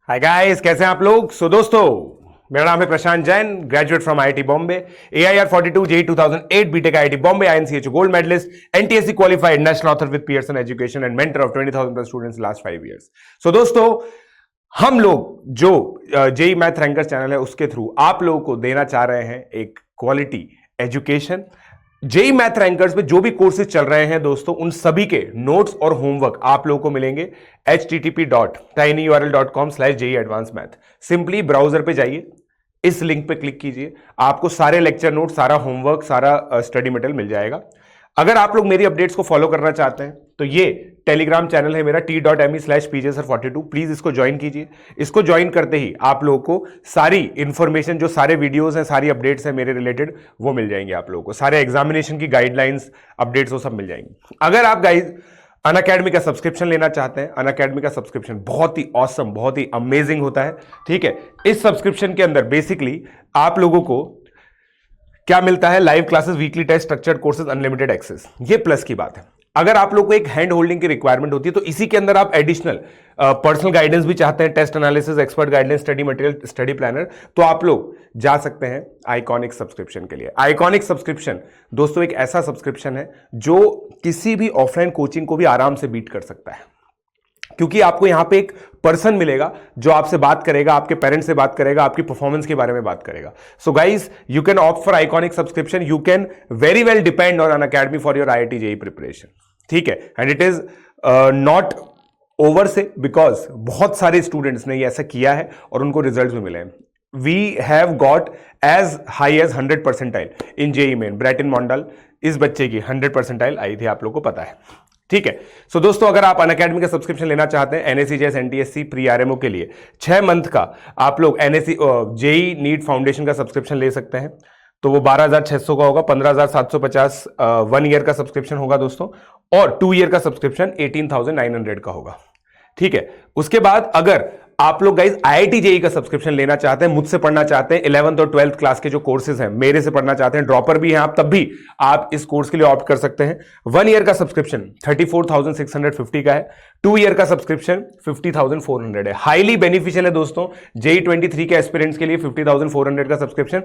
Hi guys, कैसे हैं आप लोग। दोस्तों, मेरा नाम है Prashant Jain, graduate from IIT Bombay, AIR 42 JEE 2008 BTech IIT Bombay, INCH gold medalist, NTSC qualified, national author with Pearson education and mentor of 20,000 plus students last 5 years. दोस्तों, हम लोग जो जेई मैथ रैंकर चैनल है उसके थ्रू आप लोगों को देना चाह रहे हैं एक quality education. JEE math rankers में जो भी कोर्सेज चल रहे हैं दोस्तों, उन सभी के नोट्स और होमवर्क आप लोगों को मिलेंगे http.tinyurl.com/JEAdvancedMath। सिंपली ब्राउजर पे जाइए, इस लिंक पे क्लिक कीजिए, आपको सारे लेक्चर नोट, सारा होमवर्क, सारा स्टडी मटेरियल मिल जाएगा। अगर आप लोग मेरी अपडेट्स को फॉलो करना चाहते हैं तो ये टेलीग्राम चैनल है मेरा t.me/pjsir42। प्लीज इसको ज्वाइन कीजिए। इसको ज्वाइन करते ही आप लोगों को सारी इंफॉर्मेशन, जो सारे वीडियोस हैं, सारी अपडेट्स हैं मेरे रिलेटेड, वो मिल जाएंगे आप लोगों को। सारे एग्जामिनेशन की गाइडलाइंस, अपडेट्स, वो सब मिल जाएंगी। अगर आप गाइज अनअकैडमी का सब्सक्रिप्शन लेना चाहते हैं, अनअकैडमी का सब्सक्रिप्शन बहुत ही ऑसम, बहुत ही अमेजिंग होता है। ठीक है, इस सब्सक्रिप्शन के अंदर बेसिकली आप लोगों को क्या मिलता है? Live classes, weekly test, structured courses, unlimited access. ये प्लस की बात है। अगर आप लोग को एक हैंड होल्डिंग की रिक्वायरमेंट होती है तो इसी के अंदर आप एडिशनल पर्सनल गाइडेंस भी चाहते हैं, test analysis, expert guidance, study material, study planner, तो आप लोग जा सकते हैं आइकॉनिक सब्सक्रिप्शन के लिए। आइकॉनिक सब्सक्रिप्शन दोस्तों एक ऐसा सब्सक्रिप्शन है जो किसी भी ऑफलाइन कोचिंग को भी आराम से बीट कर सकता है, क्योंकि आपको यहां पे एक पर्सन मिलेगा जो आपसे बात करेगा, आपके पेरेंट्स से बात करेगा, आपकी परफॉर्मेंस के बारे में बात करेगा। So guys, you can opt for iconic subscription. You can very well depend on Unacademy for your IIT JEE preparation. ठीक है, and it is not over से, बिकॉज बहुत सारे स्टूडेंट्स ने ये ऐसा किया है और उनको रिजल्ट भी मिले हैं। We have got as high as 100 percentile in JEE main. Bratin Mondal, इस बच्चे की 100 परसेंटाइल आई थी, आप लोग को पता है। ठीक है, सो दोस्तों, अगर आप अनअकैडमी का सब्सक्रिप्शन लेना चाहते हैं NSC JS NTSC pre RMO के लिए 6 मंथ का, आप लोग एनएससी जेईई नीट फाउंडेशन का सब्सक्रिप्शन ले सकते हैं। तो वो 12,600 का होगा, 15,750 1 ईयर का सब्सक्रिप्शन होगा दोस्तों, और 2 ईयर का सब्सक्रिप्शन 18,900 का होगा। ठीक है, उसके बाद अगर आप लोग गाइज आईआईटी जेईई का सब्सक्रिप्शन लेना चाहते हैं, मुझसे पढ़ना चाहते हैं, 11th और 12th क्लास के जो कोर्सेज हैं मेरे से पढ़ना चाहते हैं, ड्रॉपर भी हैं आप, तब भी आप इस कोर्स के लिए ऑप्ट कर सकते हैं। 1 ईयर का सब्सक्रिप्शन 34,650 का है, 2 ईयर का सब्सक्रिप्शन 50,400 है। हाईली बेनिफिशियल है दोस्तों जेईई 23 के एस्पिरेंट्स के लिए 50,400 का सब्सक्रिप्शन,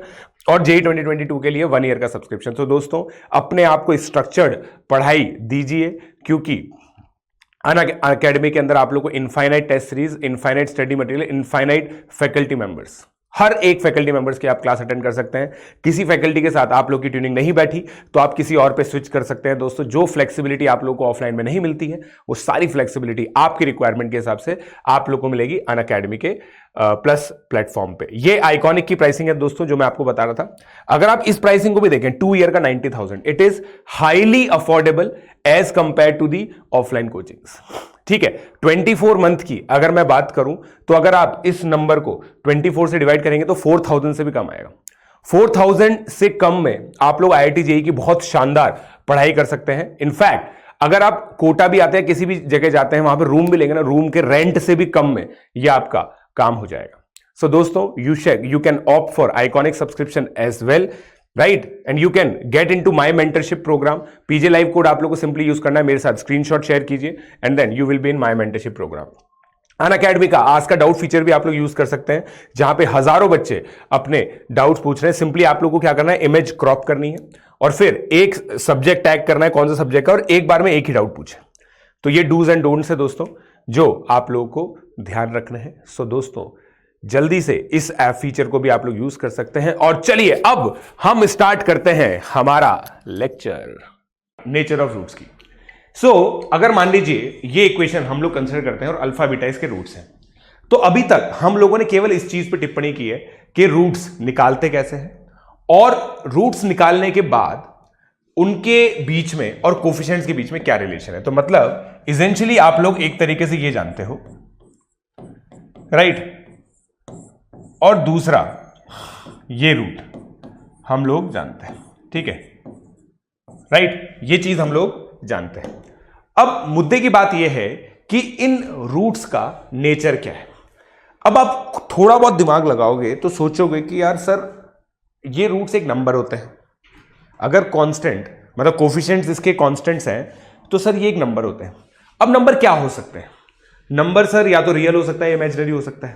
और जेईई 2022 के लिए 1 ईयर का सब्सक्रिप्शन। तो दोस्तों, अपने आप को स्ट्रक्चर्ड पढ़ाई दीजिए, क्योंकि अनअकैडमी के अंदर आप लोग को infinite test series, infinite study material, infinite faculty members, हर एक फैकल्टी मेंबर्स की आप क्लास अटेंड कर सकते हैं। किसी फैकल्टी के साथ आप लोग की ट्यूनिंग नहीं बैठी तो आप किसी और पे स्विच कर सकते हैं दोस्तों। जो फ्लेक्सिबिलिटी आप लोग को ऑफलाइन में नहीं मिलती है, वो सारी फ्लेक्सिबिलिटी आपकी रिक्वायरमेंट के हिसाब से आप लोग को मिलेगी अनअकैडमी के प्लस प्लेटफॉर्म पे। ये आइकॉनिक की प्राइसिंग है दोस्तों, जो मैं आपको बता रहा था। अगर आप इस प्राइसिंग को भी देखें, 2 ईयर का 90,000, it is highly affordable as compared to the offline coachings. ठीक है, 24 मंथ की अगर मैं बात करूं तो अगर आप इस नंबर को 24 से डिवाइड करेंगे तो 4,000 से भी कम आएगा। 4,000 से कम में आप लोग आईआईटी जेईई की बहुत शानदार पढ़ाई कर सकते हैं। इनफैक्ट अगर आप कोटा भी आते हैं, किसी भी जगह जाते हैं, वहां पर रूम भी लेंगे ना, रूम के रेंट से भी कम में यह आपका काम हो जाएगा। सो दोस्तों, you can opt for iconic subscription as well, right, and you can get into my mentorship program. PJ live code आप लोग को सिंपली यूज करना है, मेरे साथ स्क्रीनशॉट शेयर कीजिए and then you will be in my mentorship program. Unacademy का आज का डाउट फीचर भी आप लोग यूज कर सकते हैं, जहां पे हजारों बच्चे अपने डाउट्स पूछ रहे हैं। सिंपली आप लोगों को क्या करना है, इमेज क्रॉप करनी है और फिर एक सब्जेक्ट टैग करना है, कौन सा सब्जेक्ट का, और एक बार में एक ही डाउट पूछे। तो ये डूज एंड डोंट्स है दोस्तों, जो आप लोगों को ध्यान रखना है। सो दोस्तों, जल्दी से इस ऐप फीचर को भी आप लोग यूज कर सकते हैं। और चलिए अब हम स्टार्ट करते हैं हमारा लेक्चर नेचर ऑफ रूट्स की। अगर मान लीजिए ये इक्वेशन हम लोग कंसिडर करते हैं और अल्फा बीटा इसके रूट्स हैं, तो अभी तक हम लोगों ने केवल इस चीज पर टिप्पणी की है कि रूट्स निकालते कैसे हैं, और रूट्स निकालने के बाद उनके बीच में और कोफिशिएंट्स के बीच में क्या रिलेशन है। तो मतलब इसेंशियली आप लोग एक तरीके से ये जानते हो, राइट, और दूसरा ये रूट हम लोग जानते हैं। ठीक है, राइट, ये चीज हम लोग जानते हैं। अब मुद्दे की बात यह है कि इन रूट्स का नेचर क्या है। अब आप थोड़ा बहुत दिमाग लगाओगे तो सोचोगे कि यार सर, ये रूट्स एक नंबर होते हैं, अगर कांस्टेंट मतलब कोफिशिएंट्स इसके कांस्टेंट्स हैं तो सर ये एक नंबर होते हैं। अब नंबर क्या हो सकते हैं? नंबर सर या तो रियल हो सकता है या इमेजिनरी हो सकता है।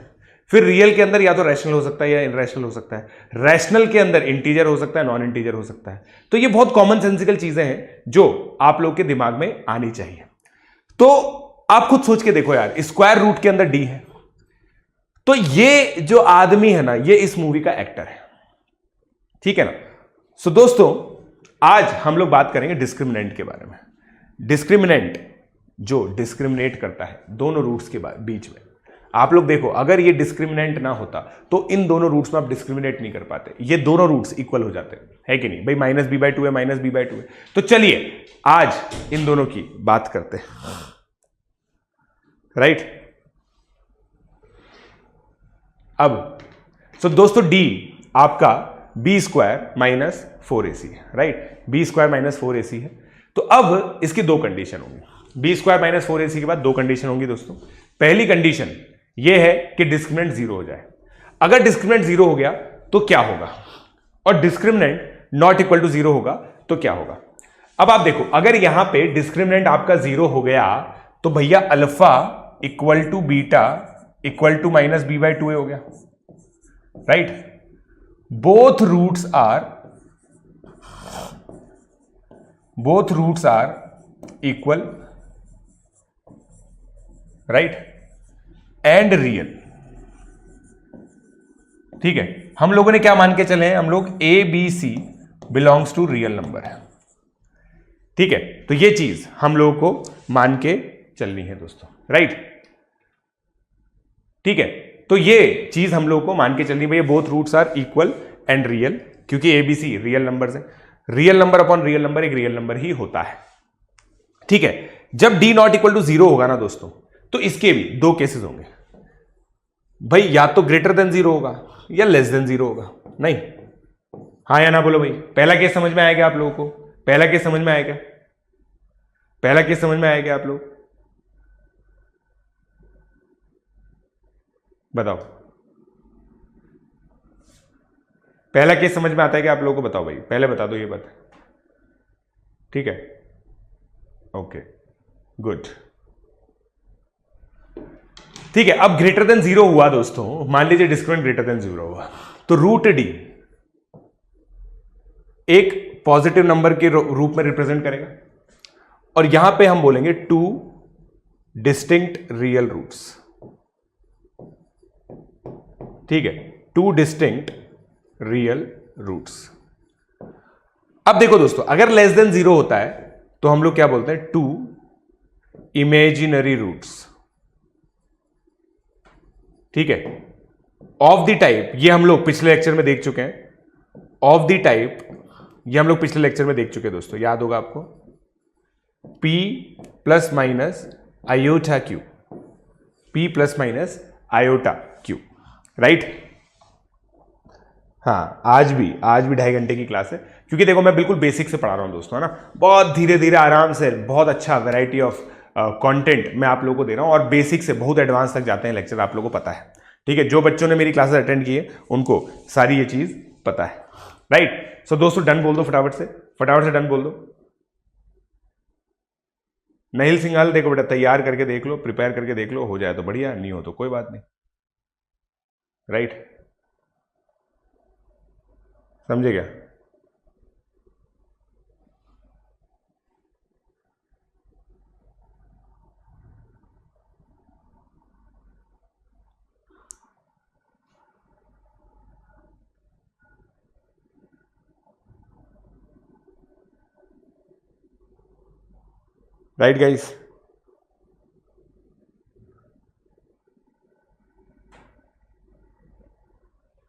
फिर रियल के अंदर या तो रैशनल हो सकता है या इनरैशनल हो सकता है, रैशनल के अंदर इंटीजर हो सकता है, नॉन इंटीजर हो सकता है। तो ये बहुत कॉमन सेंसिकल चीजें हैं जो आप लोग के दिमाग में आनी चाहिए। तो आप खुद सोच के देखो यार, स्क्वायर रूट के अंदर डी है, तो ये जो आदमी है ना, ये इस मूवी का एक्टर है, ठीक है ना। सो दोस्तों, आज हम लोग बात करेंगे डिस्क्रिमिनेंट के बारे में। डिस्क्रिमिनेंट जो डिस्क्रिमिनेट करता है दोनों रूट्स के बीच में। आप लोग देखो, अगर ये डिस्क्रिमिनेंट ना होता तो इन दोनों रूट्स में आप डिस्क्रिमिनेट नहीं कर पाते, ये दोनों रूट्स इक्वल हो जाते हैं कि नहीं भाई, -b/2 है, -b/2 है। तो चलिए आज इन दोनों की बात करते हैं, राइट। अब दोस्तों d आपका b² - 4ac है, राइट। b² - 4ac है। तो अब इसकी दो कंडीशन होंगी, b² - 4ac के बाद दो कंडीशन होंगी दोस्तों। पहली कंडीशन यह है कि डिस्क्रिमिनेंट 0 हो जाए। अगर डिस्क्रिमिनेंट 0 हो गया तो क्या होगा, और डिस्क्रिमिनेंट नॉट इक्वल टू 0 होगा तो क्या होगा। अब आप देखो, अगर यहां पे डिस्क्रिमिनेंट आपका 0 हो गया तो भैया alpha equal to beta equal to -b/2 हो गया, right. Both roots are equal, right, and real, ठीक है। हम लोगों ने क्या मान के चले हैं, हम लोग ABC belongs to real number है, ठीक है। तो ये चीज हम लोगों को मान के चलनी है दोस्तों, राइट, ठीक है। तो ये चीज हम लोगों को मान के चलनी है भैया, both roots are equal and real, क्योंकि ABC रियल नंबर्स है, real number upon real number एक रियल नंबर ही होता है, ठीक है। जब d नॉट इक्वल टू 0 होगा ना दोस्तों, तो इसके भी दो केसेस होंगे भाई, या तो ग्रेटर देन 0 होगा या लेस देन 0 होगा। नहीं, हाँ या ना बोलो भाई। पहला केस समझ में आएगा आप लोगों को? पहला केस समझ में आएगा? पहला केस समझ में आएगा आप लोग? बताओ, पहला केस समझ में आता है कि आप लोगों को? बताओ भाई, पहले बता दो ये बात, ठीक है, ओके, गुड, ठीक है। अब ग्रेटर देन 0 हुआ दोस्तों, मान लीजिए डिस्क्रिमिनेंट ग्रेटर देन 0 हुआ, तो रूट डी एक पॉजिटिव नंबर के रूप में रिप्रेजेंट करेगा, और यहां पे हम बोलेंगे 2 डिस्टिंक्ट रियल रूट्स, ठीक है, 2 डिस्टिंक्ट रियल रूट्स। अब देखो दोस्तों, अगर लेस देन 0 होता है तो हम लोग क्या बोलते हैं, 2 इमेजिनरी रूट्स, ठीक है, ऑफ द टाइप, ये हम लोग पिछले लेक्चर में देख चुके हैं, ऑफ द टाइप, ये हम लोग पिछले लेक्चर में देख चुके हैं दोस्तों, याद होगा आपको, p ± iota q, p ± iota q, right. हाँ, आज भी 2.5 घंटे की क्लास है, क्योंकि देखो मैं बिल्कुल बेसिक से पढ़ा रहा हूं दोस्तों, है ना, बहुत धीरे धीरे आराम से, बहुत अच्छा वैरायटी ऑफ कंटेंट मैं आप लोगों को दे रहा हूं, और बेसिक से बहुत एडवांस तक जाते हैं लेक्चर, आप लोगों को पता है, ठीक है। जो बच्चों ने मेरी क्लासेस अटेंड की है उनको सारी ये चीज पता है, राइट। सो दोस्तों डन बोल दो, फटाफट से डन बोल दो। नहिल सिंघाल, देखो बेटा, तैयार करके देख लो, प्रिपेयर करके देख लो, हो जाए तो बढ़िया, नहीं हो तो कोई बात नहीं, राइट, समझे क्या? राइट गाइस,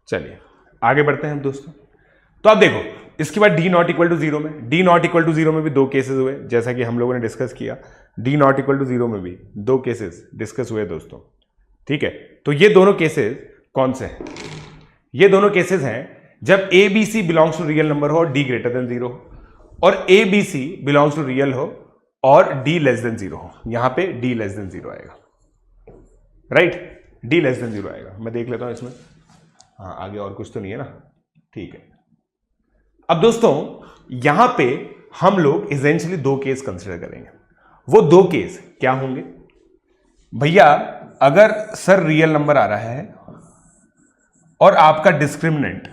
चलिए आगे बढ़ते हैं हम दोस्तों। तो अब देखो, इसके बाद d नॉट इक्वल टू 0 में, d नॉट इक्वल टू 0 में भी दो केसेस हुए, जैसा कि हम लोगों ने डिस्कस किया, d नॉट इक्वल टू 0 में भी दो केसेस डिस्कस हुए दोस्तों, ठीक है। तो ये दोनों केसेस कौन से हैं? ये दोनों केसेस हैं जब ABC belongs to real number हो और d ग्रेटर देन 0 हो, और ABC बिलोंग्स टू रियल हो और d लेस देन 0 हो। यहां पे d लेस देन 0 आएगा, राइट, d लेस देन 0 आएगा। मैं देख लेता हूं इसमें, हाँ आगे और कुछ तो नहीं है ना, ठीक है। अब दोस्तों यहां पे हम लोग इसेंशियली दो केस कंसिडर करेंगे। वो दो केस क्या होंगे भैया? अगर सर रियल नंबर आ रहा है और आपका discriminant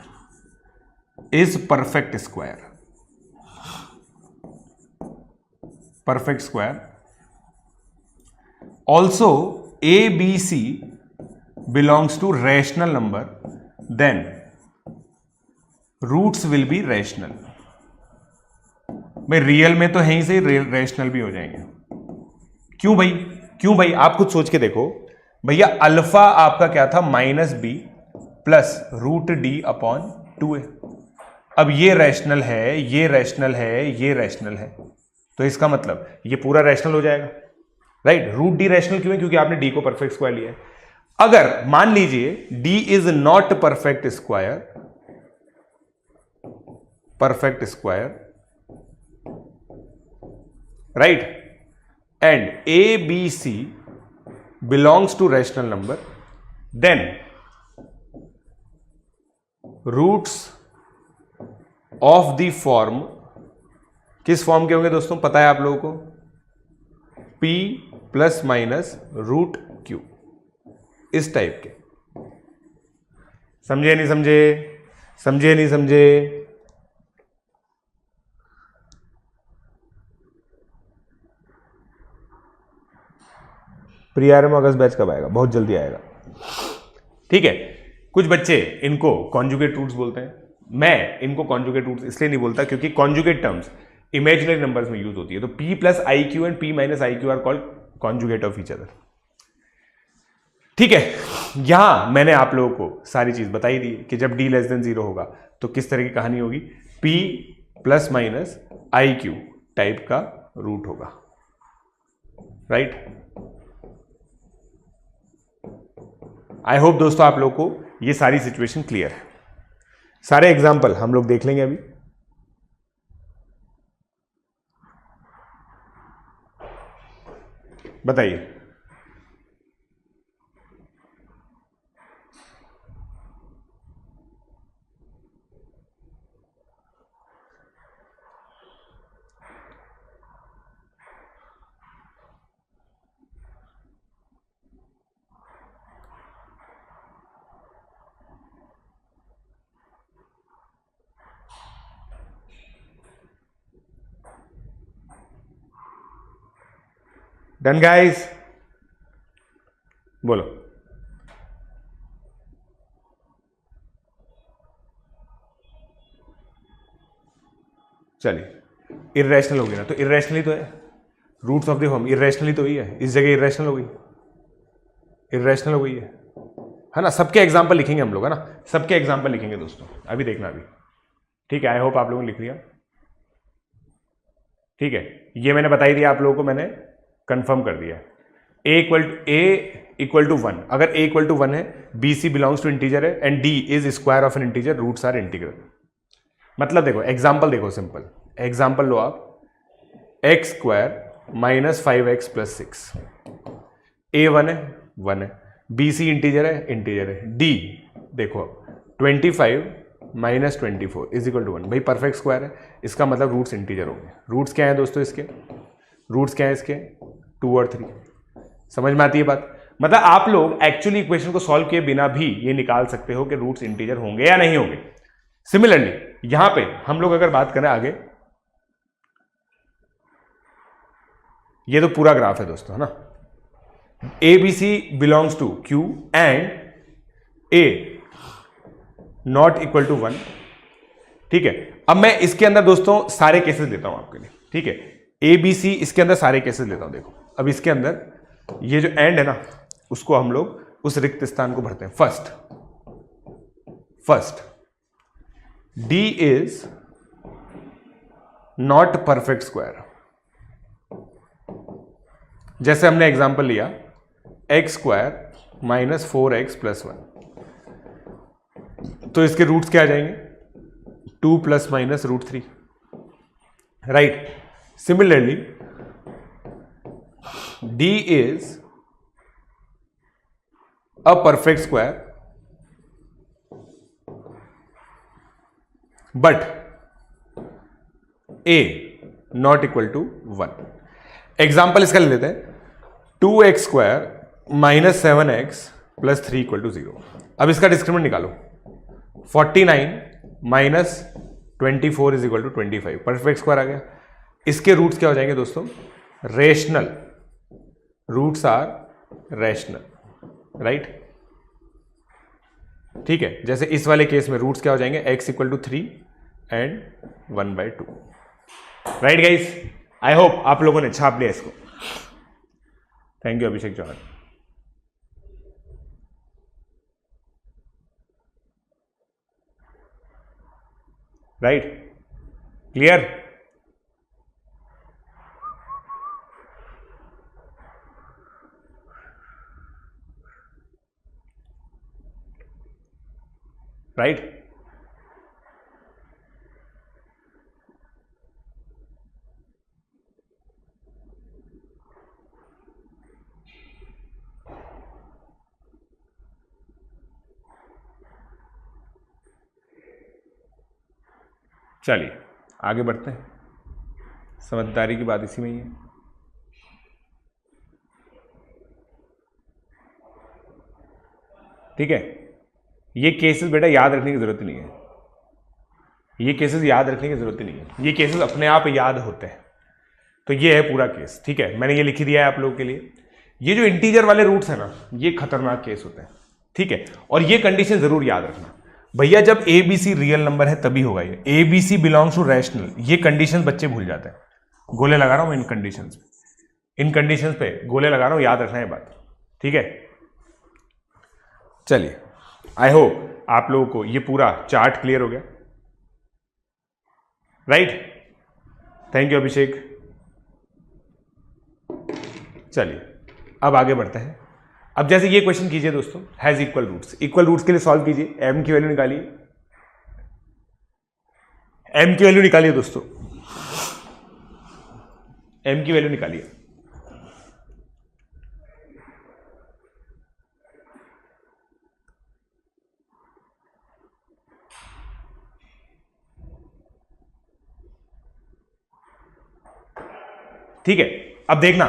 is perfect square, perfect square. Also ABC belongs to rational number, then roots will be rational. भाई रियल में तो है ही से रेशनल भी हो जाएंगे। क्यों भाई, क्यों भाई, आप खुद सोच के देखो भैया, अल्फा आपका क्या था, -b plus √d upon 2a। अब ये रैशनल है, ये रैशनल है, ये रैशनल है, तो इसका मतलब ये पूरा रैशनल हो जाएगा, राइट। √d रैशनल क्यों है, क्योंकि आपने d को परफेक्ट स्क्वायर लिया है। अगर मान लीजिए d is not perfect square, perfect square, right, and ABC belongs to rational number, then roots of the form, किस फॉर्म के होंगे दोस्तों, पता है आप लोगों को, P प्लस माइनस √Q, इस टाइप के। समझे नहीं समझे, समझे नहीं समझे? प्रीआरएम अगस्त बैच कब आएगा? बहुत जल्दी आएगा, ठीक है। कुछ बच्चे इनको कॉन्जुगेट रूट्स बोलते हैं, मैं इनको कॉन्जुगेट रूट्स इसलिए नहीं बोलता क्योंकि कॉन्जुगेट टर्म्स इमेजिनरी नंबर्स में यूज होती है। तो P plus IQ and P minus IQ are called conjugate of each other, ठीक है। यहां मैंने आप लोगों को सारी चीज बताई दी कि जब d लेस देन 0 होगा तो किस तरह की कहानी होगी, P plus minus IQ type का रूट होगा, राइट। आई होप दोस्तों आप लोगों को ये सारी सिचुएशन क्लियर है। सारे एग्जाम्पल हम लोग देख लेंगे अभी। बताइए, डन गाइस, बोलो। चलिए, इर्रेशनल होगी ना, तो इर्रेशनल ही तो है, roots of the form irrational ही तो ही है, इस जगह इर्रेशनल हो गई, इर्रेशनल हो गई है ना। सबके एग्जाम्पल लिखेंगे हम लोग, है ना, सबके एग्जाम्पल लिखेंगे दोस्तों, अभी देखना अभी, ठीक है। आई होप आप लोगों ने लिख लिया, ठीक है। ये मैंने बताई दिया आप लोगों को, मैंने कंफर्म कर दिया। a इक्वल टू 1, अगर a इक्वल टू 1 है, BC बिलोंग्स टू इंटीजर है, and D is square of an integer, roots are integral. मतलब देखो एग्जाम्पल, देखो सिंपल एग्जाम्पल लो आप, x square minus 5x plus 6, a 1 है, BC इंटीजर है, D देखो 25 माइनस 24 इज इक्वल टू 1, भाई परफेक्ट स्क्वायर है, इसका मतलब रूट्स इंटीजर होंगे। रूट्स क्या है दोस्तों इसके, रूट्स क्या है इसके, 2 और 3। समझ में आती है बात? मतलब आप लोग एक्चुअली इक्वेशन को सॉल्व किए बिना भी ये निकाल सकते हो कि रूट्स इंटीजर होंगे या नहीं होंगे। सिमिलरली यहां पे हम लोग अगर बात करें आगे, ये तो पूरा ग्राफ है दोस्तों, है ना। ABC belongs to Q and A not equal to 1, ठीक है। अब मैं इसके अंदर दोस्तों सारे केसेस लेता हूं आपके लिए, ठीक है। ABC इसके अंदर सारे केसेस लेता हूं, देखो अब इसके अंदर ये जो एंड है ना, उसको हम लोग उस रिक्त स्थान को भरते हैं। First D is not perfect square, जैसे हमने एग्जांपल लिया x square minus 4x plus 1, तो इसके रूट्स क्या आ जाएंगे, 2 plus minus √3, right. Similarly D is a perfect square but A not equal to 1। Example इसका ले लेते हैं, 2x square minus 7x plus 3 equal to 0। अब इसका डिस्क्रिमिनेंट निकालो, 49 minus 24 is equal to 25, perfect square आ गया। इसके रूट्स क्या हो जाएंगे दोस्तों? Rational, roots are rational, right? ठीक है, जैसे इस वाले केस में रूट्स क्या हो जाएंगे? x equal to 3 and 1/2, right guys? I hope आप लोगों ने छाप लिया इसको। Thank you Abhishek Chauhan. Right, clear? Right, चलिए आगे बढ़ते हैं, समझदारी की बात इसी में ही है। ठीक है, ये केसेस बेटा याद रखने की जरूरत नहीं है, ये केसेस याद रखने की जरूरत नहीं है, ये केसेस अपने आप याद होते हैं। तो ये है पूरा केस, ठीक है, मैंने ये लिख ही दिया है आप लोगों के लिए। ये जो इंटीजर वाले रूट्स है ना, ये खतरनाक केस होते हैं, ठीक है। और ये कंडीशन जरूर याद रखना भैया, जब A B C real number है तभी होगा ये, A B C belongs to rational, ये कंडीशन बच्चे भूल जाते हैं। गोले लगा रहा हूं इन कंडीशंस पे, इन कंडीशंस पे गोले लगा रहा हूं, याद रखना है बात, ठीक है। चलिए, आई होप आप लोगों को ये पूरा चार्ट क्लियर हो गया, राइट? थैंक यू अभिषेक। चलिए अब आगे बढ़ते हैं। अब जैसे ये क्वेश्चन कीजिए दोस्तों, has equal roots, equal roots के लिए सॉल्व कीजिए, एम की वैल्यू निकालिए, एम की वैल्यू निकालिए दोस्तों, एम की वैल्यू निकालिए। ठीक है, अब देखना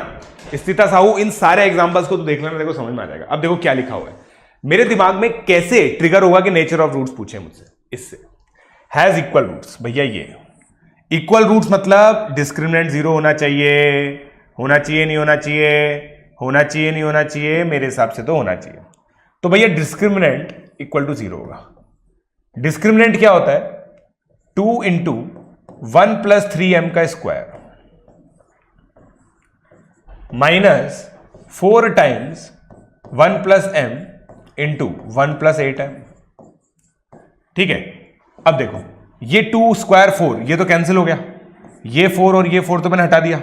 स्थिता साहू, इन सारे एग्जांपल्स को तो देख लेना, देखो समझ में आ जाएगा। अब देखो क्या लिखा हुआ है मेरे दिमाग में, कैसे ट्रिगर होगा कि नेचर ऑफ रूट्स पूछे मुझसे। इससे हैज इक्वल रूट्स, भैया ये इक्वल रूट्स मतलब डिस्क्रिमिनेंट 0 होना चाहिए, होना चाहिए नहीं होना चाहिए, होना चाहिए नहीं होना चाहिए, मेरे हिसाब से तो होना चाहिए। तो भैया डिस्क्रिमिनेंट इक्वल टू 0 होगा। डिस्क्रिमिनेंट क्या होता है? 2 इंटू 1 + 3m का square minus 4 times 1 + m into 1 + 8m। ठीक है, अब देखो ये 2 स्क्वायर 4, ये तो कैंसिल हो गया, ये 4 और ये 4 तो मैंने हटा दिया,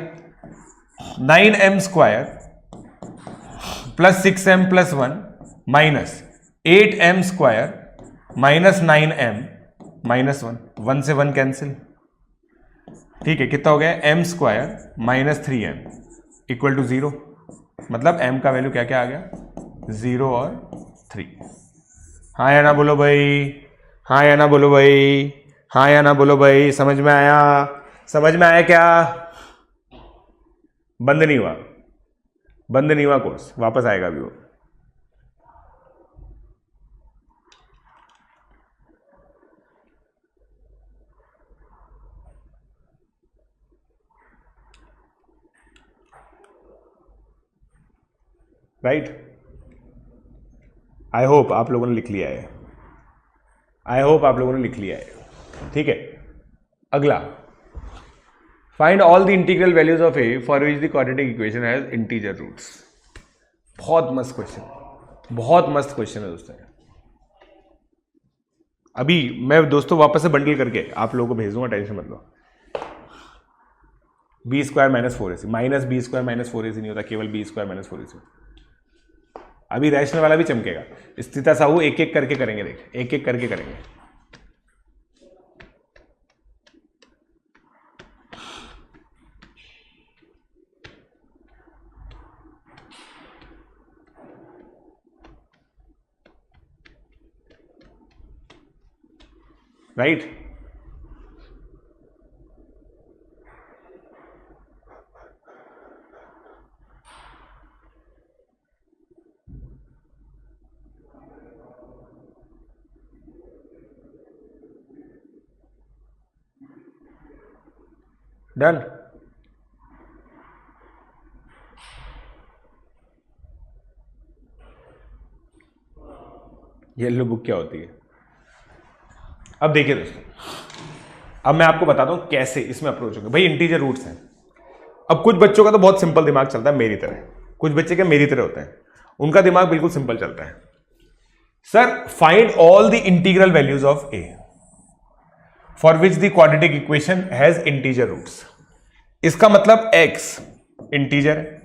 9m square plus 6m + 1 minus 8m square minus 9m minus 1, 1 से 1 कैंसिल। ठीक है, कितना हो गया? m square minus 3m equal to 0, मतलब m का वैल्यू क्या क्या आ गया? 0 और 3। हाँ या ना बोलो भाई, हाँ या ना बोलो भाई, हाँ या ना बोलो भाई, समझ में आया? समझ में आया क्या? बंद नहीं हुआ, बंद नहीं हुआ कोर्स, वापस आएगा अभी वो। राइट, आई होप आप लोगों ने लिख लिया है, आई होप आप लोगों ने लिख लिया है। ठीक है, अगला, find all the integral values of a for which the quadratic equation has integer roots. बहुत मस्त क्वेश्चन, बहुत मस्त क्वेश्चन है दोस्तों। अभी मैं दोस्तों वापस से बंडल करके आप लोगों को भेज दूंगा, टेंशन मत लो। B square minus 4ac, minus B square minus 4ac नहीं होता, केवल बी स्क्वायर माइनस 4ac। अभी रैशनल वाला भी चमकेगा। स्थिता साहू एक एक करके करेंगे, देख एक एक करके करेंगे। Right, done. येलो बुक क्या होती है? अब देखिए दोस्तों, अब मैं आपको बताता हूं कैसे इसमें अप्रोच होगा। भाई इंटीजर रूट्स हैं। अब कुछ बच्चों का तो बहुत सिंपल दिमाग चलता है मेरी तरह, कुछ बच्चे के मेरी तरह होते हैं, उनका दिमाग बिल्कुल सिंपल चलता है। Sir find all the integral values of a for which the quadratic equation has integer roots. इसका मतलब x इंटीजर है,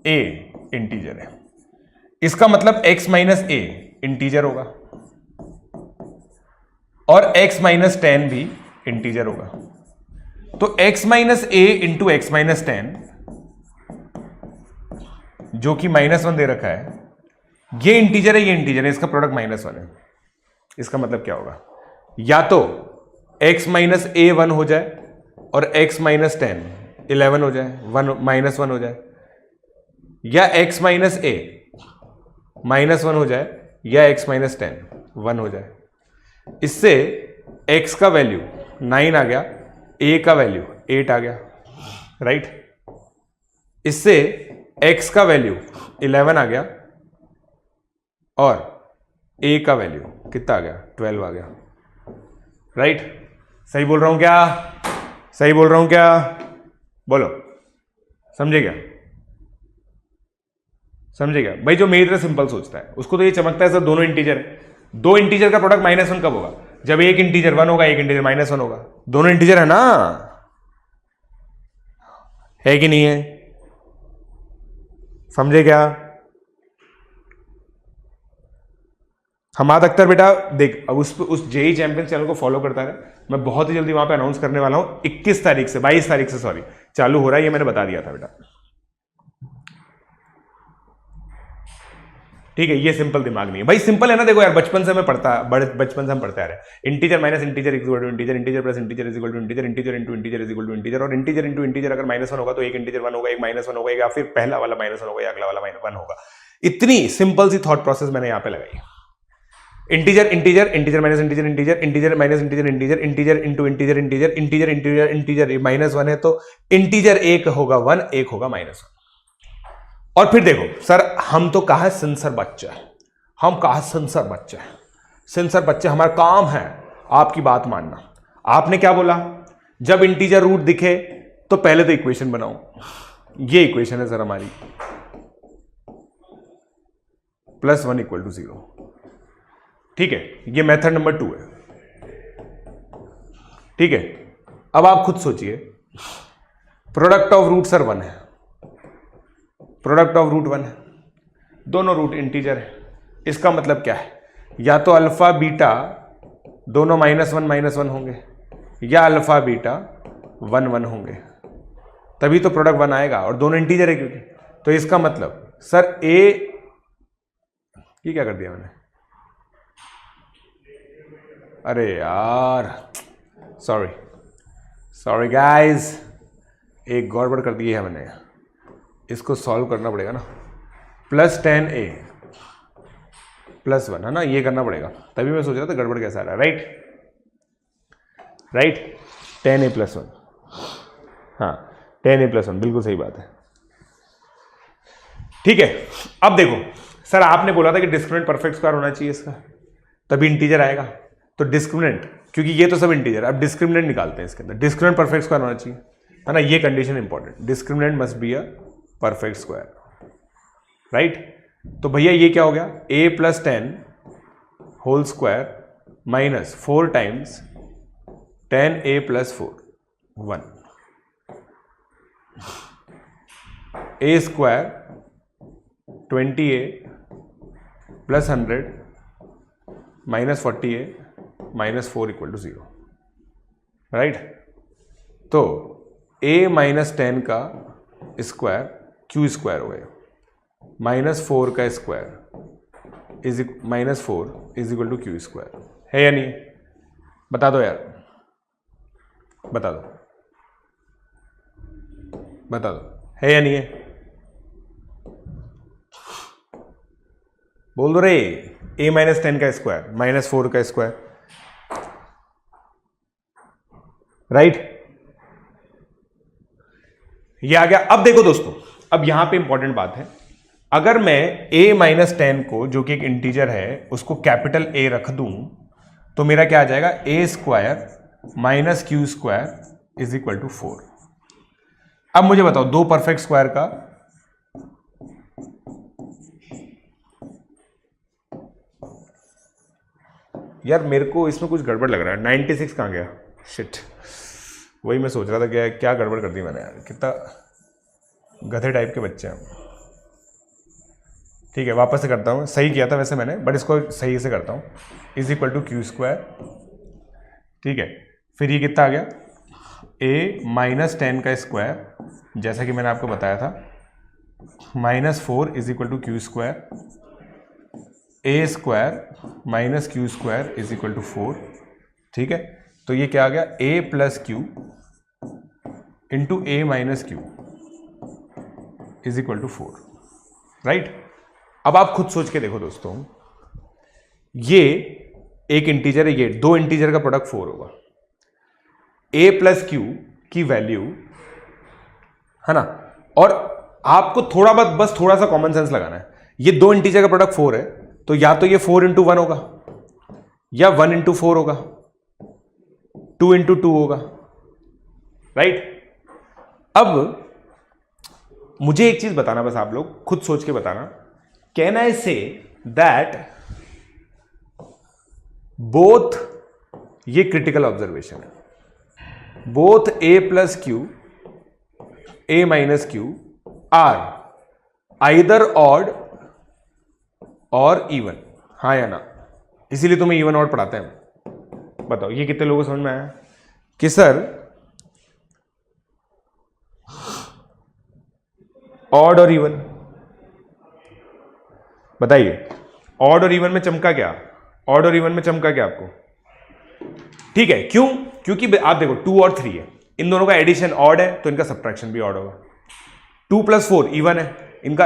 a इंटीजर है। इसका मतलब x माइनस ए इंटीजर होगा और x माइनस 10 भी इंटीजर होगा। तो x माइनस ए इंटू एक्स माइनस 10 जो कि -1 दे रखा है, ये इंटीजर है, ये इंटीजर है, इसका प्रोडक्ट -1 है। इसका मतलब क्या होगा? या तो x माइनस ए 1 हो जाए और x माइनस 10 11 हो जाए, -1 हो जाए, या x माइनस ए -1 हो जाए या x माइनस 10 1 हो जाए। इससे x का वैल्यू 9 आ गया, a का वैल्यू 8 आ गया, राइट। इससे x का वैल्यू 11 आ गया और a का वैल्यू कितना आ गया? 12 आ गया, राइट। सही बोल रहा हूं क्या? सही बोल रहा हूं क्या? बोलो, समझे क्या? समझे क्या? भाई जो मेरी तरह सिंपल सोचता है उसको तो ये चमकता है सर दोनों इंटीजर है। दो इंटीजर का प्रोडक्ट -1 कब होगा? जब एक इंटीजर 1 होगा, एक इंटीजर -1 होगा। दोनों इंटीजर है ना, है कि नहीं है? समझे क्या? हमाद अख्तर बेटा देख, अब उस जेई चैंपियन चैनल को फॉलो करता है। मैं बहुत ही जल्दी वहां पे अनाउंस करने वाला हूं, 21 तारीख से 22 तारीख से सॉरी चालू हो रहा है, ये मैंने बता दिया था बेटा। ठीक है, ये सिंपल दिमाग नहीं है भाई। सिंपल है ना, देखो यार, बचपन से मैं बचपन से हम पढ़ते आ रहे हैं। Integer minus integer equal to integer, integer plus integer is equal to integer, integer into integer is equal to integer, और इंटीजर इंटू इंटीजर अगर -1 होगा तो एक इंटीजर 1 होगा, एक -1 होगा, या फिर पहला वाला -1 होगा या अगला वाला -1 होगा। इतनी सिंपल सी थॉट प्रोसेस मैंने यहां पे लगाई। Integer integer, integer minus integer integer, integer minus integer integer, integer into integer integer, integer integer integer, -1 है तो इंटीजर एक होगा 1, एक होगा -1। और फिर देखो सर, हम तो कहा सेंसर बच्चा है, हम कहा सेंसर बच्चा है, सेंसर बच्चे, हमारा काम है आपकी बात मानना। आपने क्या बोला? जब इंटीजर रूट दिखे तो पहले तो इक्वेशन बनाओ। ये इक्वेशन है सर हमारी, +1 इक्वल टू 0। ठीक है, ये मेथड नंबर 2 है। ठीक है, अब आप खुद सोचिए, प्रोडक्ट ऑफ रूट सर 1 है, प्रोडक्ट ऑफ रूट 1 है, दोनों रूट इंटीजर है। इसका मतलब क्या है? या तो अल्फा बीटा दोनों -1 होंगे, या अल्फा बीटा 1 1 होंगे, तभी तो प्रोडक्ट 1 आएगा, और दोनों इंटीजर है क्योंकि। तो इसका मतलब सर ये क्या कर दिया मैंने? अरे यार, सॉरी गाइस, एक गड़बड़ कर दी है मैंने, इसको सॉल्व करना पड़ेगा ना। +10a +1 है ना, ये करना पड़ेगा, तभी मैं सोच रहा था गड़बड़ कैसा आ रहा है, राइट 10a +1, हाँ 10a +1 बिल्कुल सही बात है। ठीक है, अब देखो सर, आपने बोला था कि डिस्क्रिमिनेंट परफेक्ट स्क्वायर होना चाहिए इसका, तभी इंटीजर आएगा। तो डिस्क्रिमिनेंट, क्योंकि ये तो सब इंटीजर, अब डिस्क्रिमिनेंट निकालते हैं इसके अंदर। डिस्क्रिमिनेंट परफेक्ट स्क्वायर होना चाहिए, है ना, ये condition important. Discriminant must be a perfect square, right. तो भैया ये क्या हो गया? a + 10 whole square -4 times 10a + 4 1, a square 20a + 100 -40a -4 equal to 0, right. तो a - 10 का स्क्वायर q स्क्वायर हो गया, -4 का square -4 is equal to q square, है या नहीं? बता दो यार, बता दो, है या नहीं है? बोल दो रे। a - 10 का स्क्वायर -4 का स्क्वायर, राइट। ये आ गया। अब देखो दोस्तों, अब यहां पे इंपॉर्टेंट बात है, अगर मैं a माइनस 10 को, जो कि एक इंटीजर है, उसको कैपिटल A रख दूं तो मेरा क्या आ जाएगा, a square minus q square is equal to 4। अब मुझे बताओ दो परफेक्ट स्क्वायर का यार, मेरे को इसमें कुछ गड़बड़ लग रहा है। 96 कहां गया, शिट, वही मैं सोच रहा था क्या क्या गड़बड़ कर दी मैंने यार, कितना गधे टाइप के बच्चे हैं। ठीक है, वापस से करता हूँ, सही किया था वैसे मैंने, बट इसको सही से करता हूँ। Is equal to q square, ठीक है, फिर ये कितना आ गया, a माइनस 10 का स्क्वायर, जैसा कि मैंने आपको बताया था, minus 4 is equal to q square, a square minus q square is equal to 4। ठीक है, तो ये क्या आ गया, a plus q into a minus q is equal to 4, right. अब आप खुद सोच के देखो दोस्तों, ये एक इंटीजर है, ये दो इंटीजर का प्रोडक्ट 4 होगा। a प्लस क्यू की वैल्यू है ना, और आपको थोड़ा बस थोड़ा सा कॉमन सेंस लगाना है। ये दो इंटीजर का प्रोडक्ट 4 है, तो या तो ये 4 इंटू 1 होगा, या 1 इंटू 4 होगा, 2 इंटू 2 होगा, राइट। अब मुझे एक चीज बताना, बस आप लोग खुद सोच के बताना, can I say that both, ये क्रिटिकल ऑब्जर्वेशन है, both a plus Q, a minus Q R either odd और इवन, हाँ या ना, इसीलिए तुम्हें इवन ऑड पढ़ाते हैं। बताओ ये कितने लोगों को समझ में आया कि सर ऑड और इवन, बताइए ऑड और इवन में चमका क्या, ऑड और इवन में चमका क्या आपको, ठीक है, क्यों, क्योंकि आप देखो 2 और 3 है, इन दोनों का एडिशन ऑड है तो इनका सब्ट्रैक्शन भी ऑड होगा। 2 प्लस 4 इवन है इनका,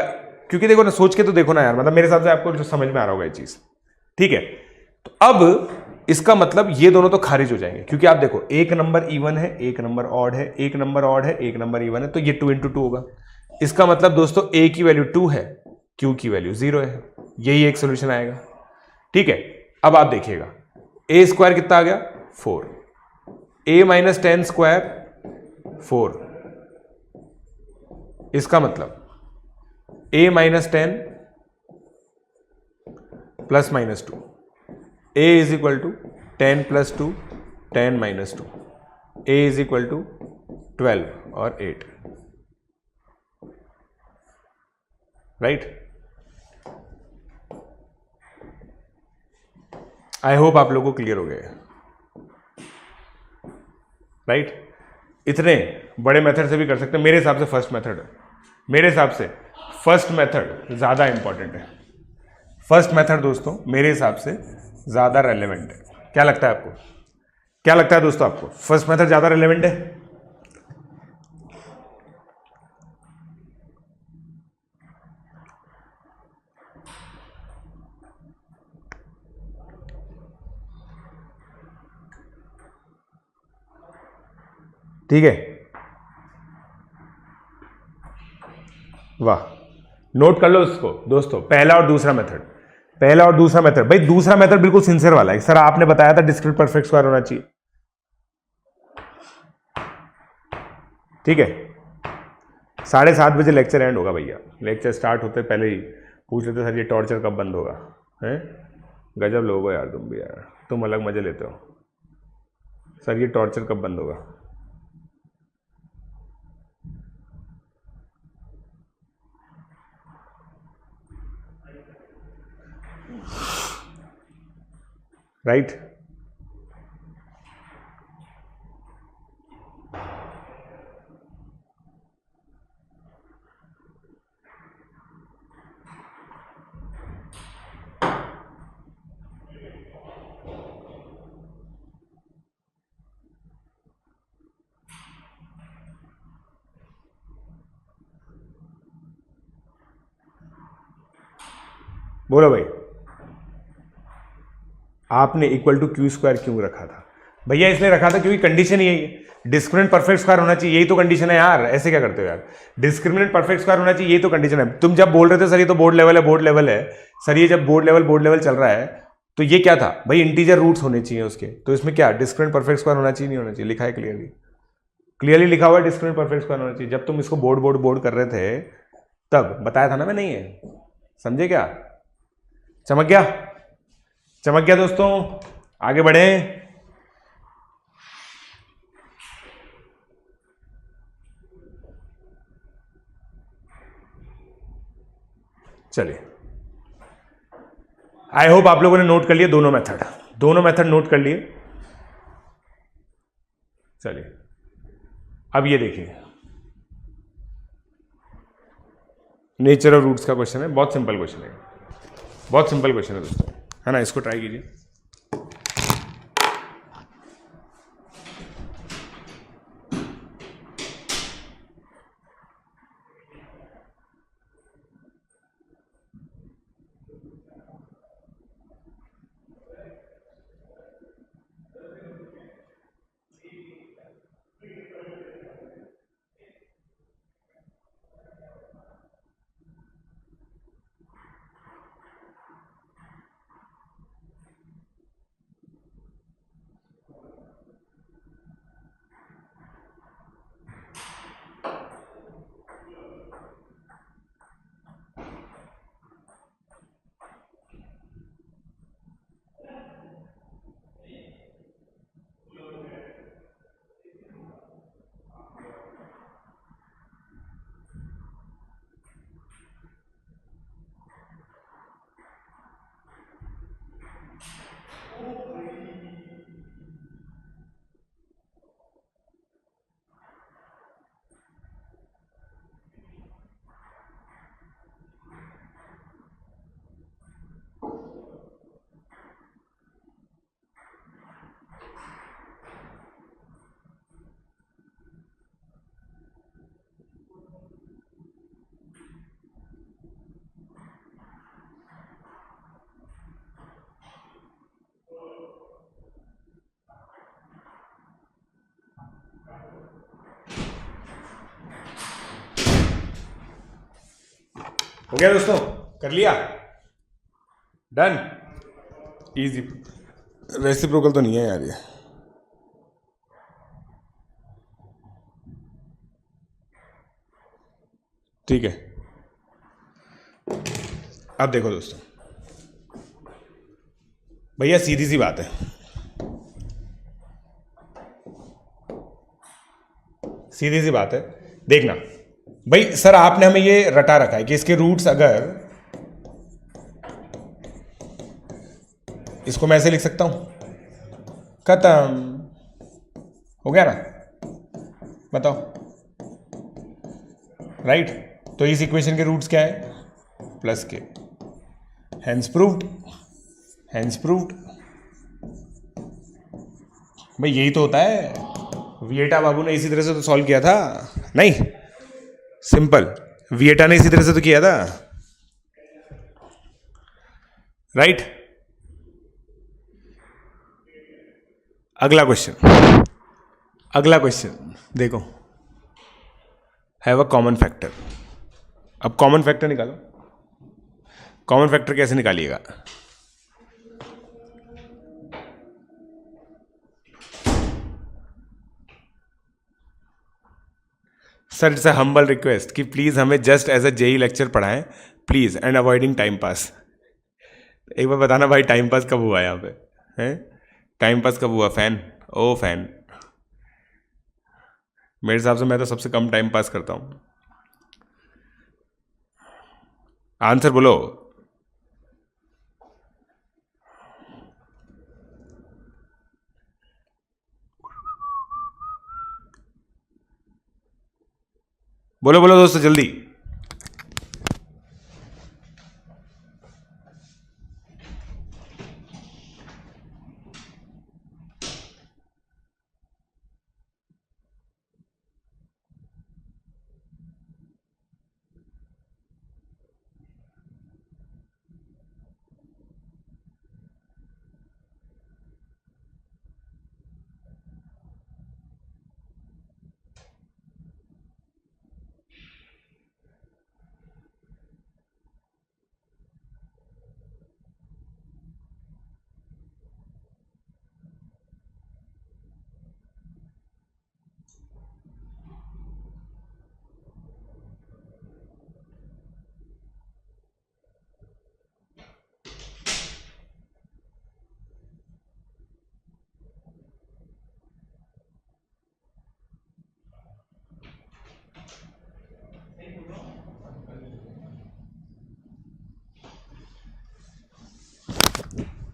क्योंकि देखो ना, सोच के तो देखो ना यार, मतलब मेरे हिसाब से आपको जो समझ में आ रहा होगा ये चीज, ठीक है। तो अब इसका मतलब ये दोनों तो खारिज हो जाएंगे, क्योंकि आप देखो एक नंबर इवन है, एक नंबर ऑड है, एक नंबर ऑड है, एक नंबर इवन है, तो ये 2 इंटू 2 होगा। इसका मतलब दोस्तों a की वैल्यू 2 है, q की वैल्यू 0 है, यही एक सोल्यूशन आएगा, ठीक है। अब आप देखिएगा a स्क्वायर कितना आ गया, 4, a माइनस 10 स्क्वायर 4, इसका मतलब a minus 10 plus minus 2, a is equal to 10 plus 2 10 minus 2, a is equal to 12 और 8, राइट। आई होप आप लोगों को क्लियर हो गया, राइट। इतने बड़े मेथड से भी कर सकते हैं, मेरे हिसाब से फर्स्ट मेथड, मेरे हिसाब से फर्स्ट मेथड ज्यादा इंपॉर्टेंट है। फर्स्ट मेथड दोस्तों मेरे हिसाब से ज्यादा रेलेवेंट है। क्या लगता है आपको, क्या लगता है दोस्तों आपको, फर्स्ट मेथड ज्यादा रेलेवेंट है? ठीक है, वाह, नोट कर लो इसको दोस्तों, पहला और दूसरा मेथड, पहला और दूसरा मेथड। भाई दूसरा मेथड बिल्कुल सिंसियर वाला है, सर आपने बताया था डिस्क्रीट परफेक्ट स्क्वायर होना चाहिए, ठीक है। 7:30 बजे लेक्चर एंड होगा भैया, लेक्चर स्टार्ट होते पहले ही पूछ लेते सर ये टॉर्चर कब बंद होगा, हैं? गजब लोग हो यार तुम भी यार, तुम अलग मजे लेते हो। सर ये टॉर्चर कब बंद होगा? राइट, बोलो भाई, आपने इक्वल टू क्यू स्क्वायर क्यों रखा था? भैया इसलिए रखा था क्योंकि कंडीशन यही है, डिस्क्रिमिनेंट परफेक्ट स्क्वायर होना चाहिए, यही तो कंडीशन है यार, ऐसे क्या करते हो यार, डिस्क्रिमिनेंट परफेक्ट स्क्वायर होना चाहिए, यही तो कंडीशन है। तुम जब बोल रहे थे सर ये तो बोर्ड लेवल है, बोर्ड लेवल है, सर ये जब बोर्ड लेवल चल रहा है, तो ये क्या था भाई, इंटीजर रूट्स होने चाहिए उसके, तो इसमें क्या डिस्क्रिमिनेंट परफेक्ट स्क्वायर होना चाहिए, नहीं होना चाहिए, लिखा है क्लियरली, क्लियरली लिखा हुआ है डिस्क्रिमिनेंट परफेक्ट स्क्वायर होना चाहिए। जब तुम इसको बोर्ड कर रहे थे तब बताया था ना मैं, नहीं है, समझे क्या, चमक गया, चमक गया दोस्तों, आगे बढ़े। चलिए, आई होप आप लोगों ने नोट कर लिए दोनों मेथड नोट कर लिए। चलिए अब ये देखिए, नेचर ऑफ रूट्स का क्वेश्चन है, बहुत सिंपल क्वेश्चन है, बहुत सिंपल क्वेश्चन है दोस्तों, है ना, इसको ट्राई कीजिए। हो गया दोस्तों, कर लिया, डन, इजी, रेसिप्रोकल तो नहीं है यार ये, ठीक है। अब देखो दोस्तों, भैया सीधी सी बात है, सीधी सी बात है, देखना भाई, सर आपने हमें ये रटा रखा है कि इसके रूट्स, अगर इसको मैं ऐसे लिख सकता हूं, खत्म, हो गया ना, बताओ, राइट, तो इस इक्वेशन के रूट्स क्या है, प्लस के, हैंस प्रूव्ड, हैंस प्रूव्ड, भाई यही तो होता है, विएटा बाबू ने इसी तरह से तो सॉल्व किया था, नहीं सिंपल, विएटा ने इसी तरह से तो किया था, राइट। अगला क्वेश्चन, अगला क्वेश्चन देखो, हैव अ कॉमन फैक्टर, अब कॉमन फैक्टर निकालो, कॉमन फैक्टर कैसे निकालिएगा, sir it's a humble request कि प्लीज हमें just as a JEE lecture पढ़ाएं please, and avoiding time pass. एक बार बताना भाई टाइम पास कब हुआ यहाँ पे, हैं टाइम पास कब हुआ, फैन, ओ फैन, मेरे हिसाब से मैं तो सबसे कम टाइम पास करता हूं, आंसर बोलो, बोलो बोलो दोस्तों जल्दी,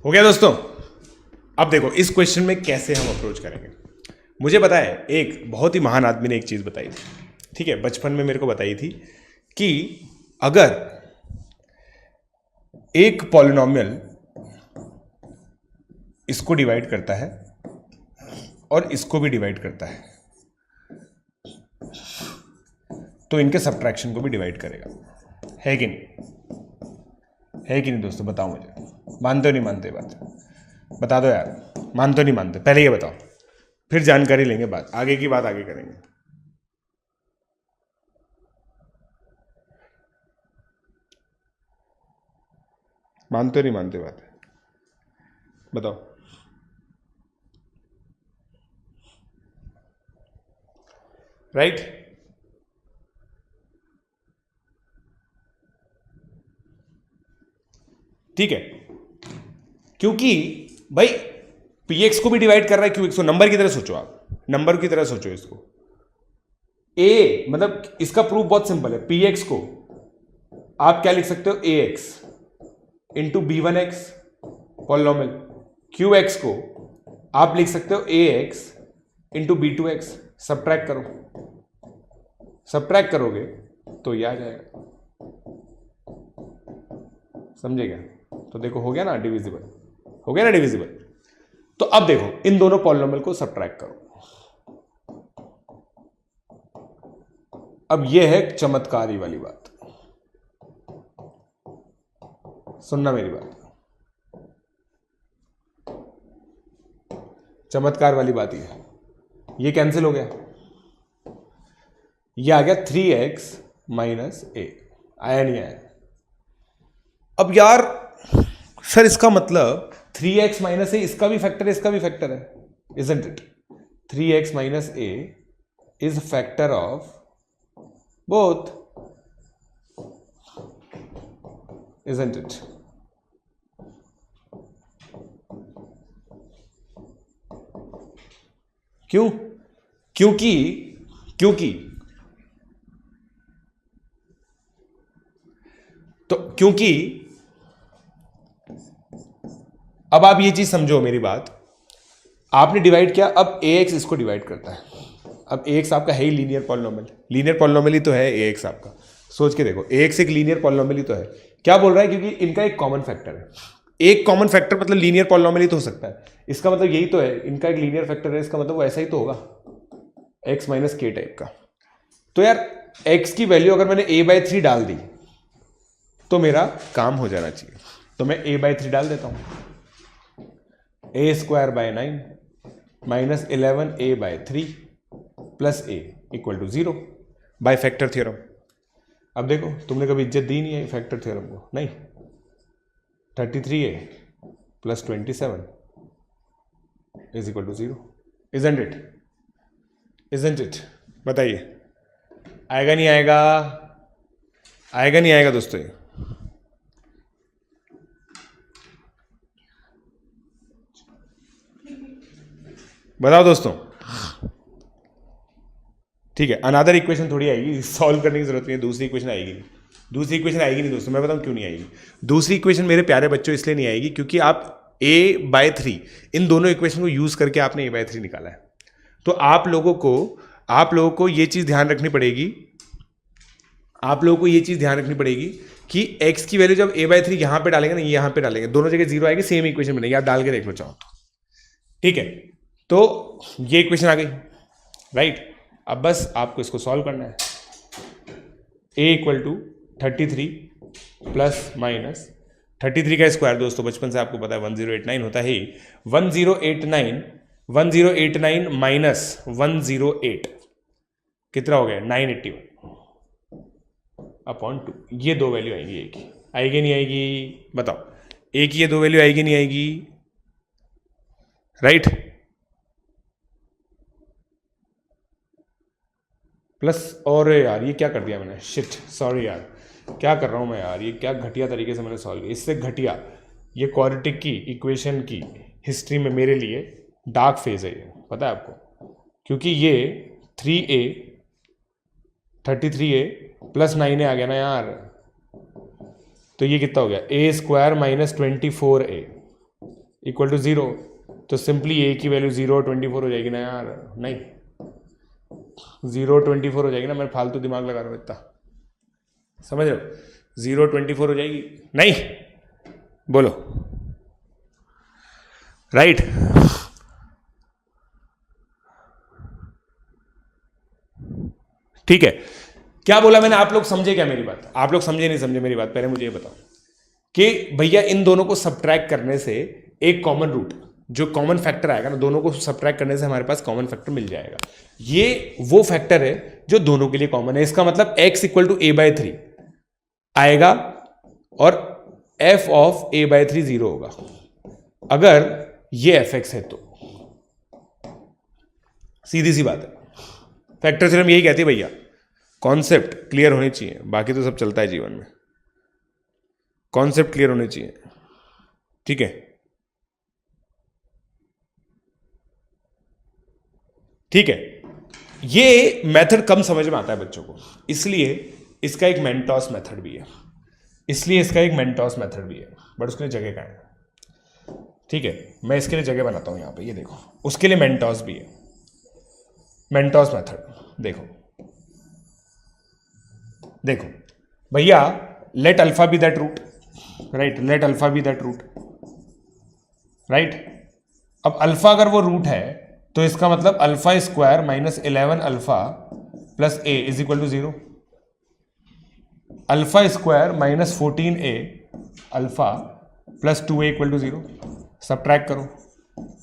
हो गया दोस्तों। अब देखो इस क्वेश्चन में कैसे हम अप्रोच करेंगे। मुझे पता है एक बहुत ही महान आदमी ने एक चीज बताई थी, ठीक है, बचपन में मेरे को बताई थी कि अगर एक पॉलिनोमियल इसको डिवाइड करता है और इसको भी डिवाइड करता है तो इनके सब्ट्रैक्शन को भी डिवाइड करेगा, है कि नहीं? है कि नहीं दोस्तों? बताओ मुझे, मानते हो नहीं मानते बात? बता दो यार, मानते हो नहीं मानते? पहले ये बताओ, फिर जानकारी लेंगे, बात आगे की बात आगे करेंगे। मानते हो नहीं मानते बात? बताओ। राइट? ठीक है, क्योंकि भाई px को भी डिवाइड कर रहा है qx को। नंबर की तरह सोचो, आप नंबर की तरह सोचो इसको। a मतलब इसका प्रूफ बहुत सिंपल है। px को आप क्या लिख सकते हो? ax into b1x polynomial. qx को आप लिख सकते हो ax इंटू b2x। सब्ट्रैक्ट करो, सब्ट्रैक्ट करोगे तो ये आ जाएगा। समझे क्या? तो देखो हो गया ना डिविजिबल, हो गया ना डिविजिबल। तो अब देखो इन दोनों पॉलिनोमियल को सब्ट्रैक्ट करो। अब ये है चमत्कारी वाली बात, सुनना मेरी बात। चमत्कार वाली बात ये कैंसिल हो गया, ये आ गया 3x माइनस ए। आया नहीं आया? अब यार सर इसका मतलब 3x माइनस ए इसका भी फैक्टर है, इसका भी फैक्टर है, isn't it? 3x minus A is factor of both, isn't it? क्यों? क्योंकि अब आप ये चीज समझो मेरी बात। आपने डिवाइड किया, अब ax इसको डिवाइड करता है। अब ax आपका है ही लीनियर पॉलिनोमियल, लीनियर पॉलिनोमियल ही तो है ax आपका। सोच के देखो, ax एक लीनियर पॉलिनोमियल ही तो है। क्या बोल रहा है? क्योंकि इनका एक कॉमन फैक्टर है। एक कॉमन फैक्टर मतलब लीनियर पॉलिनोमियल ही तो हो सकता है। इसका मतलब यही तो है, इनका एक लीनियर फैक्टर है, इसका मतलब वो ऐसा ही तो होगा, x माइनस के टाइप का। तो यार x की वैल्यू अगर मैंने a/3 डाल दी तो मेरा काम हो जाना चाहिए। तो मैं a/3 डाल देता हूं, a² 9 minus 11a/3 plus a equal to 0 by factor theorem. अब देखो तुमने कभी इज्जत दी नहीं है फैक्टर थ्योरम को, नहीं। 33a plus 27 is equal to 0, isn't it? Isn't it? बताइए आएगा नहीं आएगा? आएगा नहीं आएगा दोस्तों? बताओ दोस्तों। ठीक है, अनदर इक्वेशन थोड़ी आएगी, सॉल्व करने की जरूरत नहीं है। दूसरी इक्वेशन आएगी नहीं, दूसरी इक्वेशन आएगी नहीं दोस्तों। मैं बताऊं क्यों नहीं आएगी दूसरी इक्वेशन मेरे प्यारे बच्चों? इसलिए नहीं आएगी क्योंकि आप a/3 इन दोनों इक्वेशन को यूज करके आपने a/3 निकाला है। तो आप लोगों को ये चीज ध्यान रखनी पड़ेगी, आप लोगों को ये चीज ध्यान रखनी पड़ेगी कि x की वैल्यू जब a/3 यहां पे डालेंगे ना, यहां पे डालेंगे, दोनों जगह 0 आएगी, सेम इक्वेशन बनेगी। आप डाल के देख लो चाहो तो, ठीक है? तो ये इक्वेशन आ गई, राइट? अब बस आपको इसको सॉल्व करना है। a equal to 33 plus minus 33 का स्क्वायर दोस्तों बचपन से आपको पता है 1089 होता है। 1089 माइनस 108 कितना हो गया? 981 अपॉन 2। ये दो वैल्यू आएंगी, एक ही आएगी नहीं आएगी? बताओ, एक ही ये दो वैल्यू आएगी नहीं आएगी? राइट? प्लस, और यार ये क्या कर दिया मैंने, शिट सॉरी यार, क्या कर रहा हूँ मैं यार, ये क्या घटिया तरीके से मैंने सॉल्व किया। इससे घटिया ये क्वाड्रेटिक की इक्वेशन की हिस्ट्री में मेरे लिए डार्क फेज है ये, पता है आपको? क्योंकि ये 3a 33a प्लस 9a आ गया ना यार, तो ये कितना हो गया? a² minus 24a equal to 0, तो सिंपली ए की वैल्यू 0 और 24 हो जाएगी ना यार? नहीं, 0 और 24 हो जाएगी ना, मैं फालतू दिमाग लगा रहा हूँ इतना, समझ रहे हो? 0 और 24 हो जाएगी, नहीं बोलो, राइट? ठीक है, क्या बोला मैंने? आप लोग समझे क्या मेरी बात? आप लोग समझे नहीं समझे मेरी बात? पहले मुझे ये बताओ कि भैया इन दोनों को सब्ट्रैक्ट करने से एक कॉमन रूट, जो कॉमन फैक्टर आएगा ना, दोनों को सब्ट्रैक्ट करने से हमारे पास कॉमन फैक्टर मिल जाएगा। ये वो फैक्टर है जो दोनों के लिए कॉमन है। इसका मतलब x इक्वल टू a/3 आएगा और f ऑफ a/3 0 होगा अगर ये fx है तो। सीधी सी बात है, फैक्टर थ्योरम यही कहती है भैया, कॉन्सेप्ट क्लियर होने चाहिए, बाकी तो सब चलता है जीवन में। कॉन्सेप्ट क्लियर होने चाहिए, ठीक है? ठीक है, ये मेथड कम समझ में आता है बच्चों को, इसलिए इसका एक मेंटोस मेथड भी है, बट उसके लिए जगह का है। ठीक है, मैं इसके लिए जगह बनाता हूं यहां पे, ये देखो, उसके लिए मेंटोस भी है, मेंटोस मेथड। देखो भैया, let alpha be that root, right? Let alpha be that root, right? अब अल्फा अगर वो रूट है तो इसका मतलब alpha square minus 11 alpha plus a is equal to 0। Alpha square minus 14a alpha plus 2a equal to 0, subtract करो,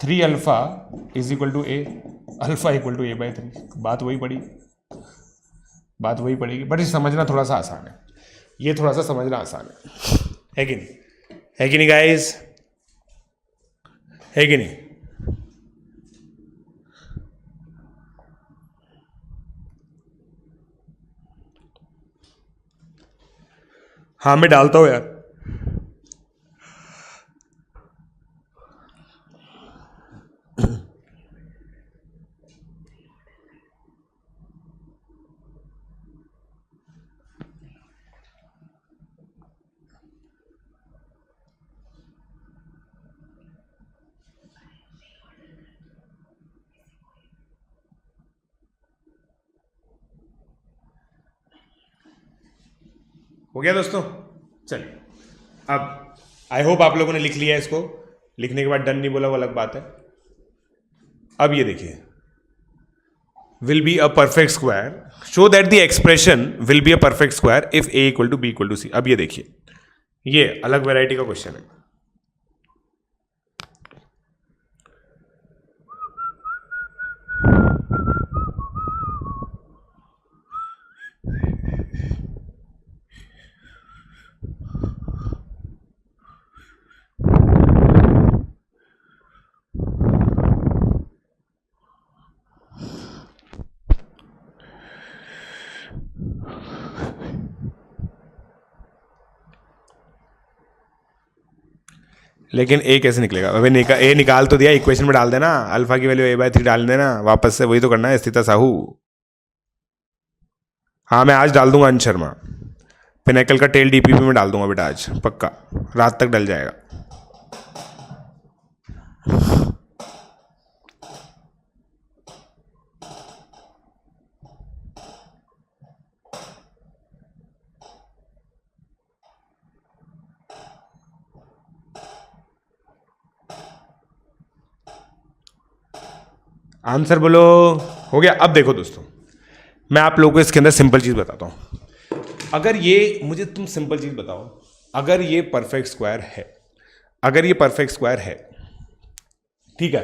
3 alpha is equal to a, alpha equal to a/3। बात वही पड़ेगी, बट इसे समझना थोड़ा सा आसान है, ये थोड़ा सा समझना आसान है कि नहीं? है कि नहीं गाइस? है कि नहीं? हाँ, मैं डालता हूं यार। हो गया दोस्तों? चलिए, अब आई होप आप लोगों ने लिख लिया इसको। लिखने के बाद डन नहीं बोला वो अलग बात है। अब ये देखिए, will be a perfect square, show that the expression will be a perfect square if a equal to B equal to C. अब ये देखिए, ये अलग वैरायटी का क्वेश्चन है। लेकिन ए कैसे निकलेगा? अबे ए निकाल तो दिया, इक्वेशन में डाल देना, अल्फा की वैल्यू a/3 डाल देना वापस से, वही तो करना है स्थिता साहू। हाँ, मैं आज डाल दूंगा अंश शर्मा, पिनेकल का टेल डीपीपी में डाल दूंगा बेटा, आज पक्का रात तक डल जाएगा। आंसर बोलो। हो गया? अब देखो दोस्तों, मैं आप लोगों को इसके अंदर सिंपल चीज बताता हूं। अगर ये, मुझे तुम सिंपल चीज बताओ, अगर ये परफेक्ट स्क्वायर है, ठीक है,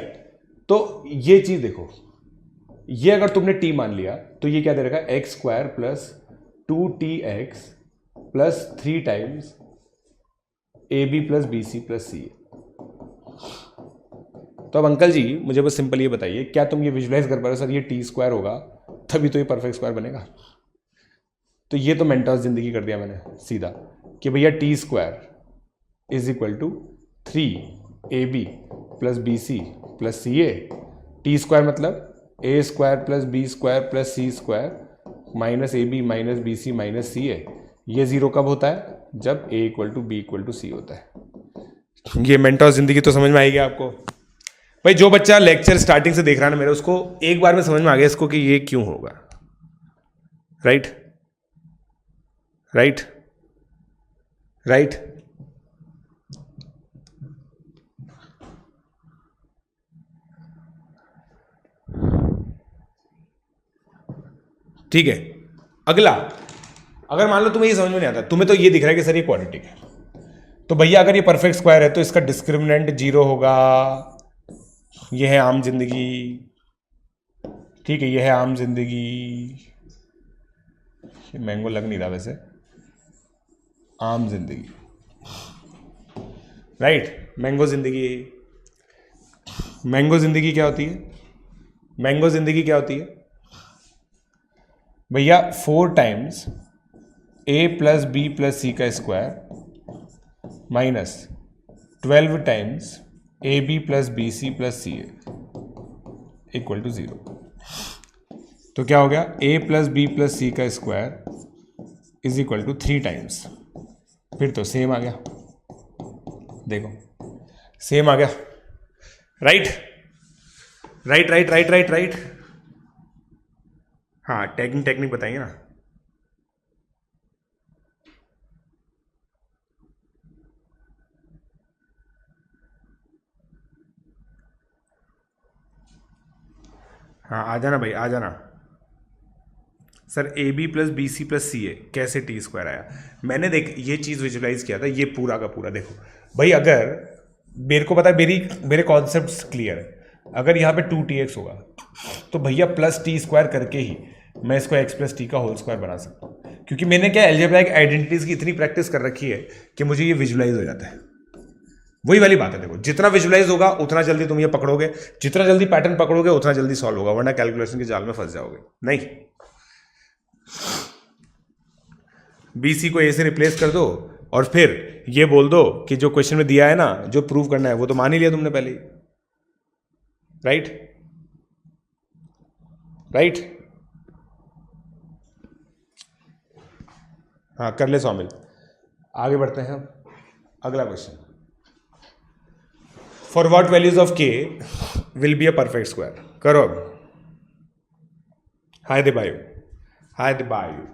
तो ये चीज देखो, ये अगर तुमने t मान लिया तो ये क्या दे रखा है? x square plus 2tx plus 3 times ab plus bc plus ca। तो अब अंकल जी मुझे बस सिंपल ये बताइए, क्या तुम ये विजुलाइज कर पा रहे हो? सर ये टी स्क्वायर होगा तभी तो ये परफेक्ट स्क्वायर बनेगा। तो ये तो मेंटोस जिंदगी कर दिया मैंने सीधा, कि भैया t square is equal to 3ab plus bc plus ca। T square मतलब a square plus b square plus c square minus ab minus bc minus ca। ये जीरो कब होता है? जब a equal to b equal to c होता है। ये mentor जिंदगी तो समझ में आएगी आपको भाई। जो बच्चा लेक्चर स्टार्टिंग से देख रहा है ना मेरा, उसको एक बार में समझ में आ गया इसको कि ये क्यों होगा। Right right right. ठीक है, अगला, अगर मान लो तुम्हें ये समझ में नहीं आता, तुम्हें तो ये दिख रहा है कि सर ये क्वाड्रेटिक है, तो भैया अगर ये परफेक्ट स्क्वायर है तो इसका डिस्क्रिमिनेंट 0 होगा। ये है आम जिंदगी, ठीक है, ये है आम जिंदगी। ये मैंगो लग नहीं रहा वैसे, आम जिंदगी, राइट। मैंगो जिंदगी, मैंगो जिंदगी क्या होती है? मैंगो जिंदगी क्या होती है भैया? 4 times a plus B plus C का square minus 12 times A B plus B C plus C equal to 0। तो क्या हो गया? a plus B plus C का square is equal to 3 times, फिर तो सेम आ गया, देखो सेम आ गया। Right right right right right right. हाँ, टेक्निक बताइए ना। हाँ आ जाना भाई, आ जाना। Sir A B plus B C plus सी ए कैसे टी स्क्वायर आया? मैंने देख ये चीज़ विजुलाइज किया था, ये पूरा का पूरा देखो भाई। अगर मेरे को पता है, मेरे कॉन्सेप्ट्स क्लियर है। अगर यहाँ पे 2tx होगा तो भैया प्लस टी स्क्वायर करके ही मैं इसको x प्लस टी का होल स्क्वायर बना सकता हूँ, क्योंकि मैंने क्या अलजेब्राइक आइडेंटिटीज की इतनी प्रैक्टिस कर रखी है कि मुझे ये विजुलाइज हो जाता है। वही वाली बात है, देखो जितना विजुलाइज होगा उतना जल्दी तुम ये पकड़ोगे, जितना जल्दी पैटर्न पकड़ोगे उतना जल्दी सॉल्व होगा, वरना कैलकुलेशन के जाल में फंस जाओगे। नहीं, बीसी को ए से रिप्लेस कर दो और फिर ये बोल दो कि जो क्वेश्चन में दिया है ना, जो प्रूव करना है वो तो मान ही लिया तुमने पहले ही। Right right. हाँ कर ले स्वामिल, आगे बढ़ते हैं। अगला question, for what values of K will be a perfect square? करो अब। हाय दिबायु, हाय दिबायु।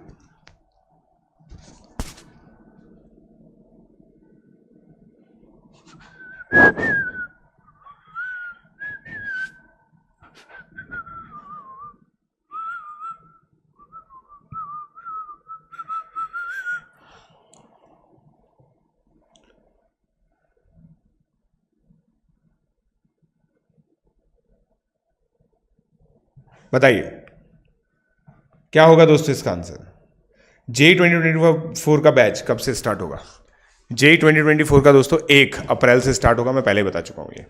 बताइए क्या होगा दोस्तों इसका आंसर? JEE 2024 का बैच कब से स्टार्ट होगा? JEE 2024 का दोस्तों 1 अप्रैल से स्टार्ट होगा, मैं पहले ही बता चुका हूं ये।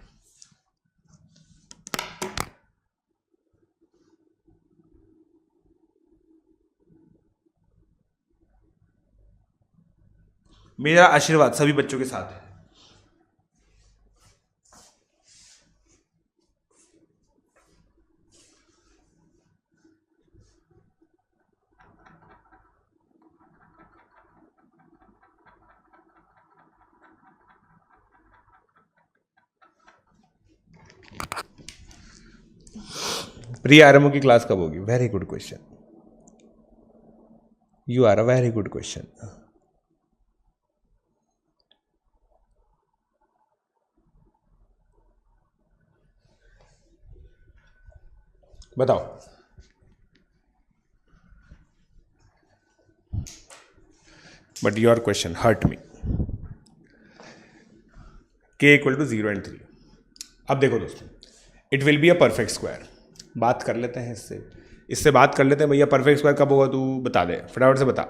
मेरा आशीर्वाद सभी बच्चों के साथ है। प्री आरएमओ की क्लास कब होगी? Very good question, you are a very good question. बताओ। But your question hurt me. k equal to 0 and 3। अब देखो दोस्तों, it will be a perfect square. बात कर लेते हैं इससे बात कर लेते हैं भैया। परफेक्ट स्क्वायर कब होगा तू बता दे, फटाफट से बता।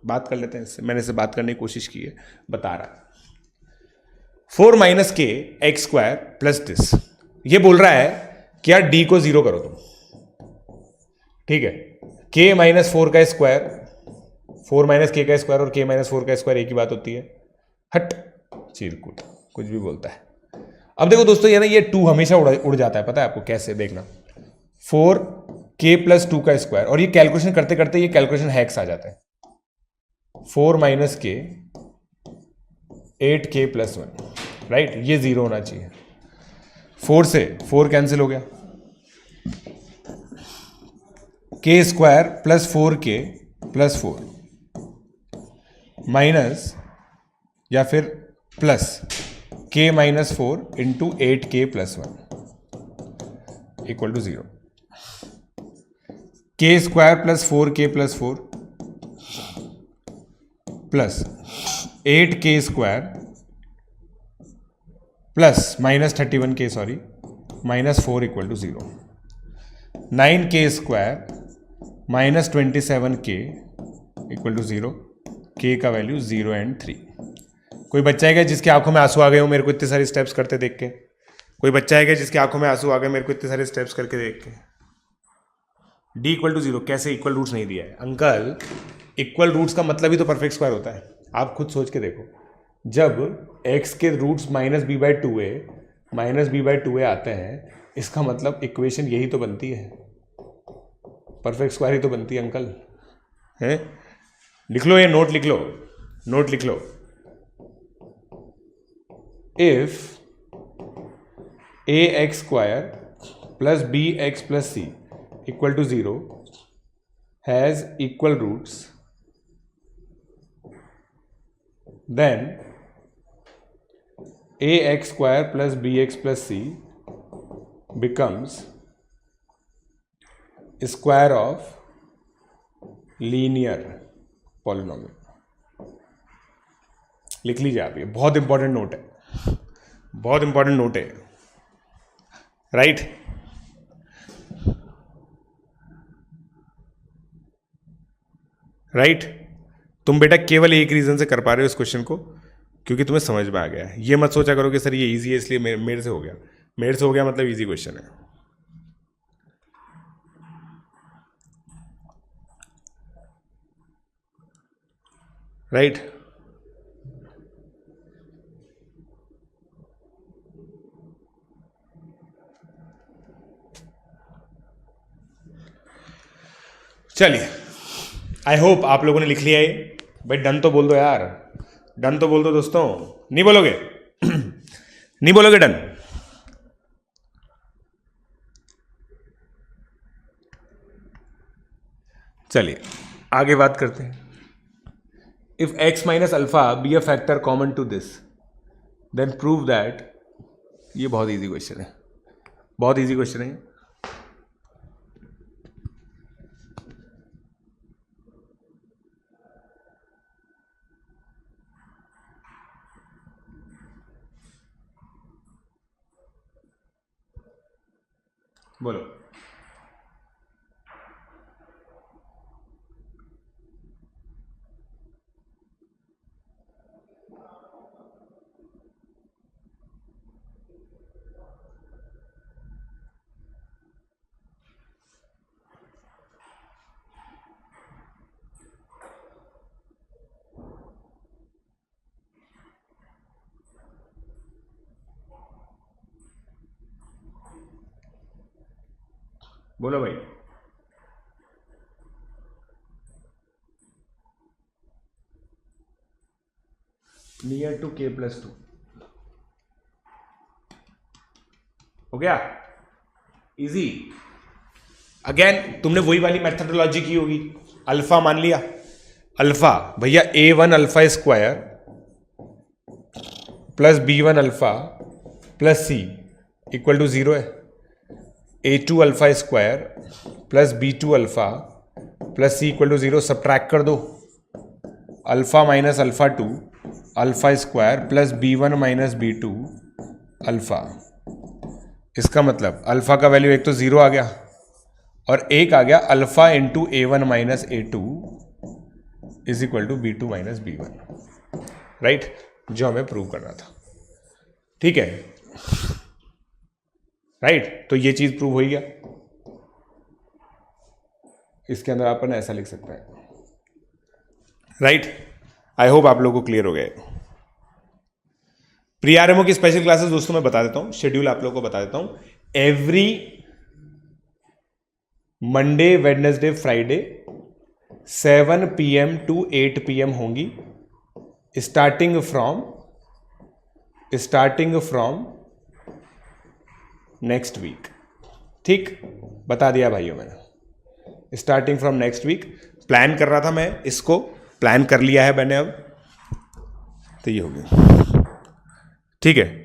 बात कर लेते हैं इससे, मैंने इससे बात करने की कोशिश की है, बता रहा। 4 माइनस के एक्स स्क्वायर प्लस दिस, ये बोल रहा है कि यार डी को 0 करो तुम, ठीक है। k माइनस 4 का स्क्वायर, 4 माइनस के का स्क्वायर और k माइनस 4 का स्क्वायर एक ही बात होती है। हट चिरकुट, कुछ भी बोलता है। अब देखो दोस्तों, ये ना ये 2 हमेशा उड़ जाता है, पता है आपको कैसे? देखना, 4k प्लस 2 का स्क्वायर, और ये कैलकुलेशन करते करते ये कैलकुलेशन हैक्स आ जाता है। 4 माइनस के 8k प्लस 1, राइट, ये 0 होना चाहिए। 4 से 4 कैंसिल हो गया, k square plus 4k plus 4 minus या फिर plus k minus 4 into 8k plus 1 equal to 0। k square plus 4k plus 4 plus 8k square plus minus 31k sorry minus 4 equal to 0। 9k square minus 27k equal to 0। k का value 0 and 3। कोई बच्चा है क्या जिसकी आंखों में आंसू आ गए हो मेरे को इतने सारे स्टेप्स करते देख के? कोई बच्चा है क्या जिसकी आंखों में आंसू आ गए मेरे को इतने सारे स्टेप्स करके देख के? d इक्वल टू 0 कैसे? इक्वल रूट्स नहीं दिया है अंकल। इक्वल रूट्स का मतलब ही तो परफेक्ट स्क्वायर होता है। आप खुद सोच के देखो, जब x के roots minus B by two A आते हैं, इसका मतलब इक्वेशन यही तो बनती है, परफेक्ट स्क्वायर ही तो बनती है अंकल, है? लिख लो, ये नोट लिख लो, नोट लिख लो। If A X square plus B X plus C equal to 0 has equal roots, then ax square plus bx plus c becomes square of linear polynomial। लिख लीजिए आप, ये बहुत इंपॉर्टेंट नोट है, बहुत इंपॉर्टेंट नोट है, राइट? राइट, तुम बेटा केवल एक रीजन से कर पा रहे हो इस क्वेश्चन को, क्योंकि तुम्हें समझ में आ गया है। ये मत सोचा करो कि सर ये इजी है इसलिए मेरे से हो गया। मेरे से हो गया मतलब इजी क्वेश्चन है, राइट? चलिए, आई होप आप लोगों ने लिख लिया है। भाई डन तो बोल दो यार, डन तो बोल दो दोस्तों। नहीं बोलोगे? नहीं बोलोगे डन? चलिए आगे बात करते हैं। If x minus alpha be a factor common to this then prove that. ये बहुत इजी क्वेश्चन है, बहुत इजी क्वेश्चन है। बोलो। बोलो भाई। नियर टू k प्लस 2 हो गया, इजी। अगेन तुमने वही वाली मेथडोलॉजी की होगी। अल्फा मान लिया, अल्फा भैया a1 alpha square plus b1 alpha plus c equal to 0 है। a2 alpha square plus b2 alpha plus c equal to 0। Subtract कर दो, alpha minus alpha 2 alpha square plus b1 minus b2 alpha. इसका मतलब alpha का value एक तो 0 आ गया और एक आ गया alpha into a1 minus a2 is equal to b2 minus b1, right? जो हमें प्रूव करना था, ठीक है, राइट? तो ये चीज प्रूव हो गया। इसके अंदर अपन ऐसा लिख सकते हैं, राइट? आई होप आप लोगों को क्लियर हो गया। प्री आरएमओ की स्पेशल क्लासेस दोस्तों मैं बता देता हूं, शेड्यूल आप लोगों को बता देता हूं। Every Monday Wednesday Friday 7 PM to 8 PM होंगी, starting from starting from next week. ठीक, बता दिया भाइयों मैंने, starting from next week. Plan कर रहा था मैं, इसको प्लान कर लिया है मैंने अब, तो ये हो गया। ठीक है,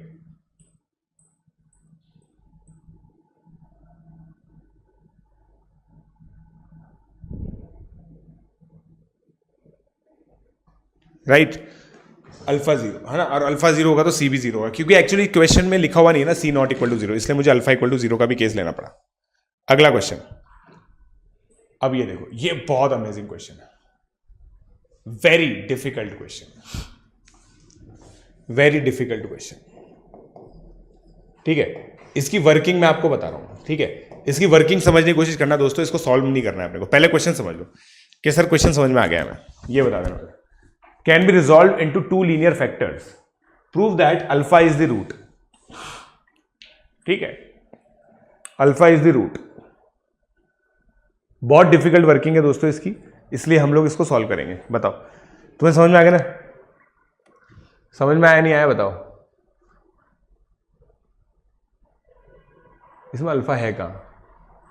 राइट, अल्फा जीरो है ना, और अल्फा जीरो होगा तो सी भी जीरो होगा, क्योंकि एक्चुअली क्वेश्चन में लिखा हुआ नहीं है ना सी नॉट इक्वल टू जीरो, इसलिए मुझे अल्फा इक्वल टू जीरो का भी केस लेना पड़ा। अगला क्वेश्चन, अब ये देखो, ये बहुत अमेजिंग क्वेश्चन है, very difficult question, very difficult question. ठीक है, इसकी वर्किंग मैं आपको बता रहा हूं। ठीक है, इसकी वर्किंग समझने की कोशिश करना दोस्तों, इसको सॉल्व नहीं करना है अपने को, पहले क्वेश्चन समझ लो कि सर क्वेश्चन समझ में आ गया, मैं ये बता देना। Can be resolved into two linear factors, prove that alpha is the root. ठीक है, अल्फा इज द रूट। बहुत डिफिकल्ट वर्किंग है दोस्तों इसकी, इसलिए हम लोग इसको सॉल्व करेंगे। बताओ तुम्हें समझ में आ गया ना? समझ में आया नहीं आया बताओ? इसमें अल्फा है कहां?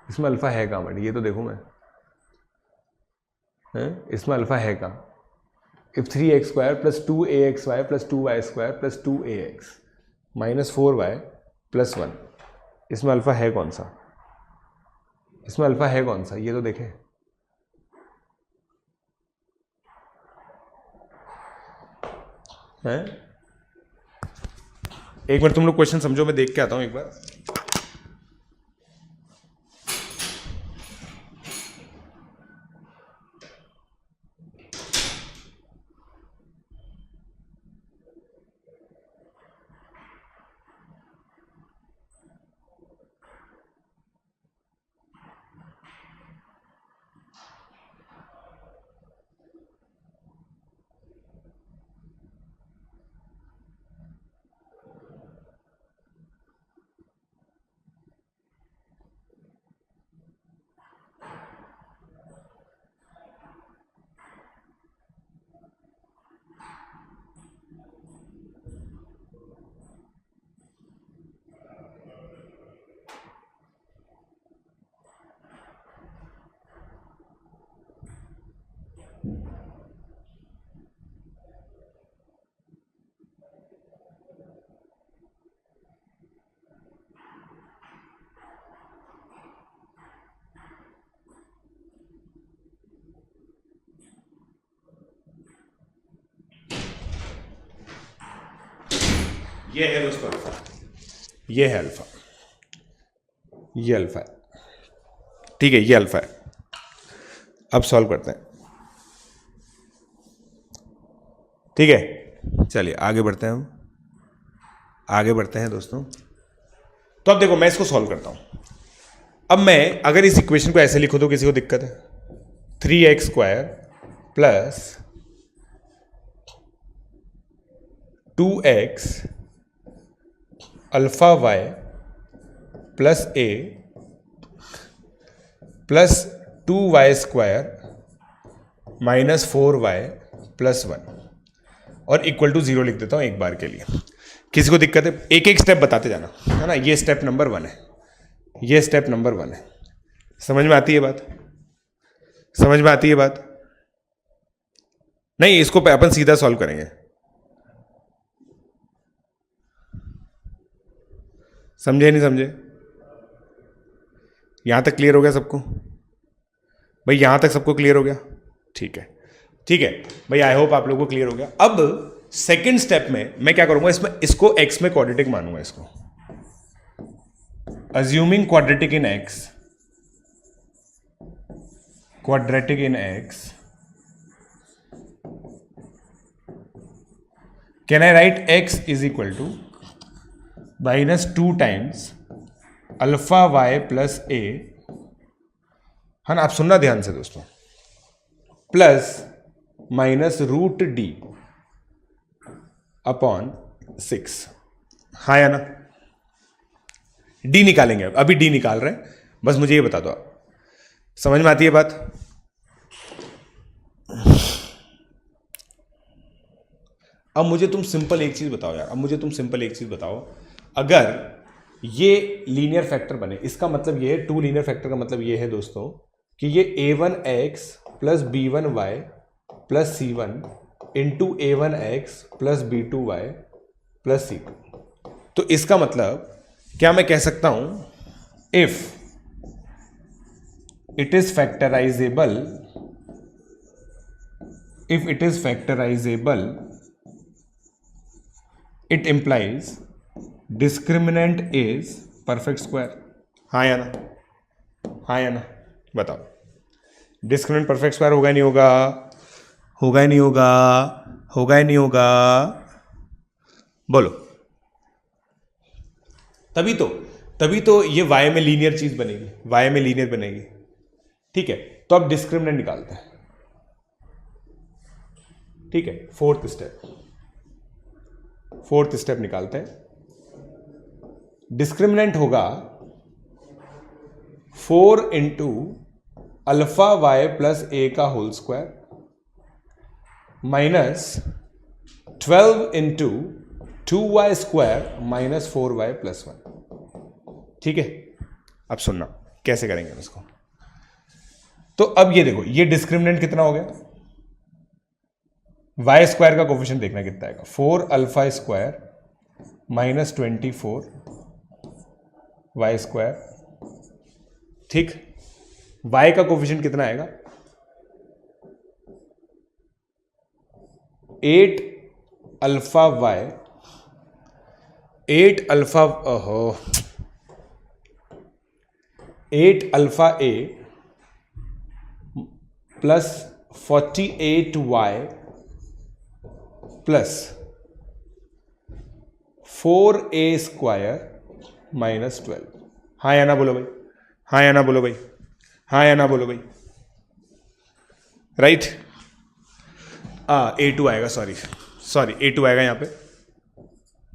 इसमें अल्फा है कहां बट ये तो देखूं मैं, इसमें अल्फा है कहां? If 3x² plus 2axy plus 2y² plus 2ax minus 4y plus 1, इसमें अल्फा है कौन सा? इसमें अल्फा है कौन सा ये तो देखें। हैं? एक मिनट तुम लोग क्वेश्चन समझो, मैं देख के आता हूं एक बार। ये है दोस्तों अल्फा, ये है अल्फा, ये अल्फा है। ठीक है, ये अल्फा है। अब सॉल्व करते हैं। ठीक है, चलिए आगे बढ़ते हैं, हम आगे बढ़ते हैं दोस्तों। तो अब देखो मैं इसको सॉल्व करता हूं। अब मैं अगर इस इक्वेशन को ऐसे लिखूं तो किसी को दिक्कत है? 3x² plus 2x alpha y plus a plus 2y² minus 4y plus 1 और इक्वल टू 0 लिख देता हूं एक बार के लिए। किसी को दिक्कत है? एक एक स्टेप बताते जाना है ना। ये स्टेप नंबर 1 है, ये स्टेप नंबर 1 है। समझ में आती है बात? समझ में आती है बात? नहीं, इसको अपन सीधा सॉल्व करेंगे। समझे नहीं समझे? यहां तक क्लियर हो गया सबको भाई? यहां तक सबको क्लियर हो गया? ठीक है, ठीक है भाई, आई होप आप लोगों को क्लियर हो गया। अब सेकंड स्टेप में मैं क्या करूंगा, इसमें इसको x में क्वाड्रेटिक मानूंगा इसको, assuming quadratic in x, quadratic in x, can I write x is equal to minus 2 times alpha y plus a, है ना? आप सुनना ध्यान से दोस्तों, plus minus root d upon 6। हाँ या ना? d निकालेंगे, अभी d निकाल रहे हैं, बस मुझे ये बता दो आप, समझ में आती है बात? अब मुझे तुम सिंपल एक चीज बताओ यार, अब मुझे तुम सिंपल एक चीज बताओ, अगर ये लीनियर फैक्टर बने, इसका मतलब ये टू लीनियर फैक्टर का मतलब ये है दोस्तों कि ये a1x plus b1y plus c1 into a1x plus b2y plus c2। तो इसका मतलब क्या मैं कह सकता हूं if it is factorisable, if it is factorizable it implies discriminant is perfect square। हाँ या ना, हाँ या ना, बताओ डिस्क्रिमिनेंट परफेक्ट स्क्वायर होगा नहीं होगा, होगा ही नहीं होगा, होगा ही नहीं होगा, बोलो। तभी तो ये y में लीनियर चीज बनेगी, y में लीनियर बनेगी। ठीक है, तो अब डिस्क्रिमिनेंट निकालते हैं। ठीक है, फोर्थ स्टेप निकालते हैं। डिस्क्रिमिनेंट होगा 4 into alpha y plus a का whole square minus 12 into 2y square minus 4y plus 1। ठीक है, अब सुनना कैसे करेंगे इसको। तो अब ये देखो, ये डिस्क्रिमिनेंट कितना हो गया, वाई स्क्वायर का कोफिशिएंट देखना कितना आएगा, 4 alpha square minus 24 Y square. ठीक, वाई का कोफिशिएंट कितना आएगा, 8 अल्फा वाई, 8 अल्फा, ओहो 8 alpha A plus 48y plus 4a square minus 12। हाँ या ना बोलो भाई, हाँ या ना बोलो भाई, हाँ या ना बोलो भाई। राइट, A2 आएगा, सॉरी A2 आएगा यहाँ पे,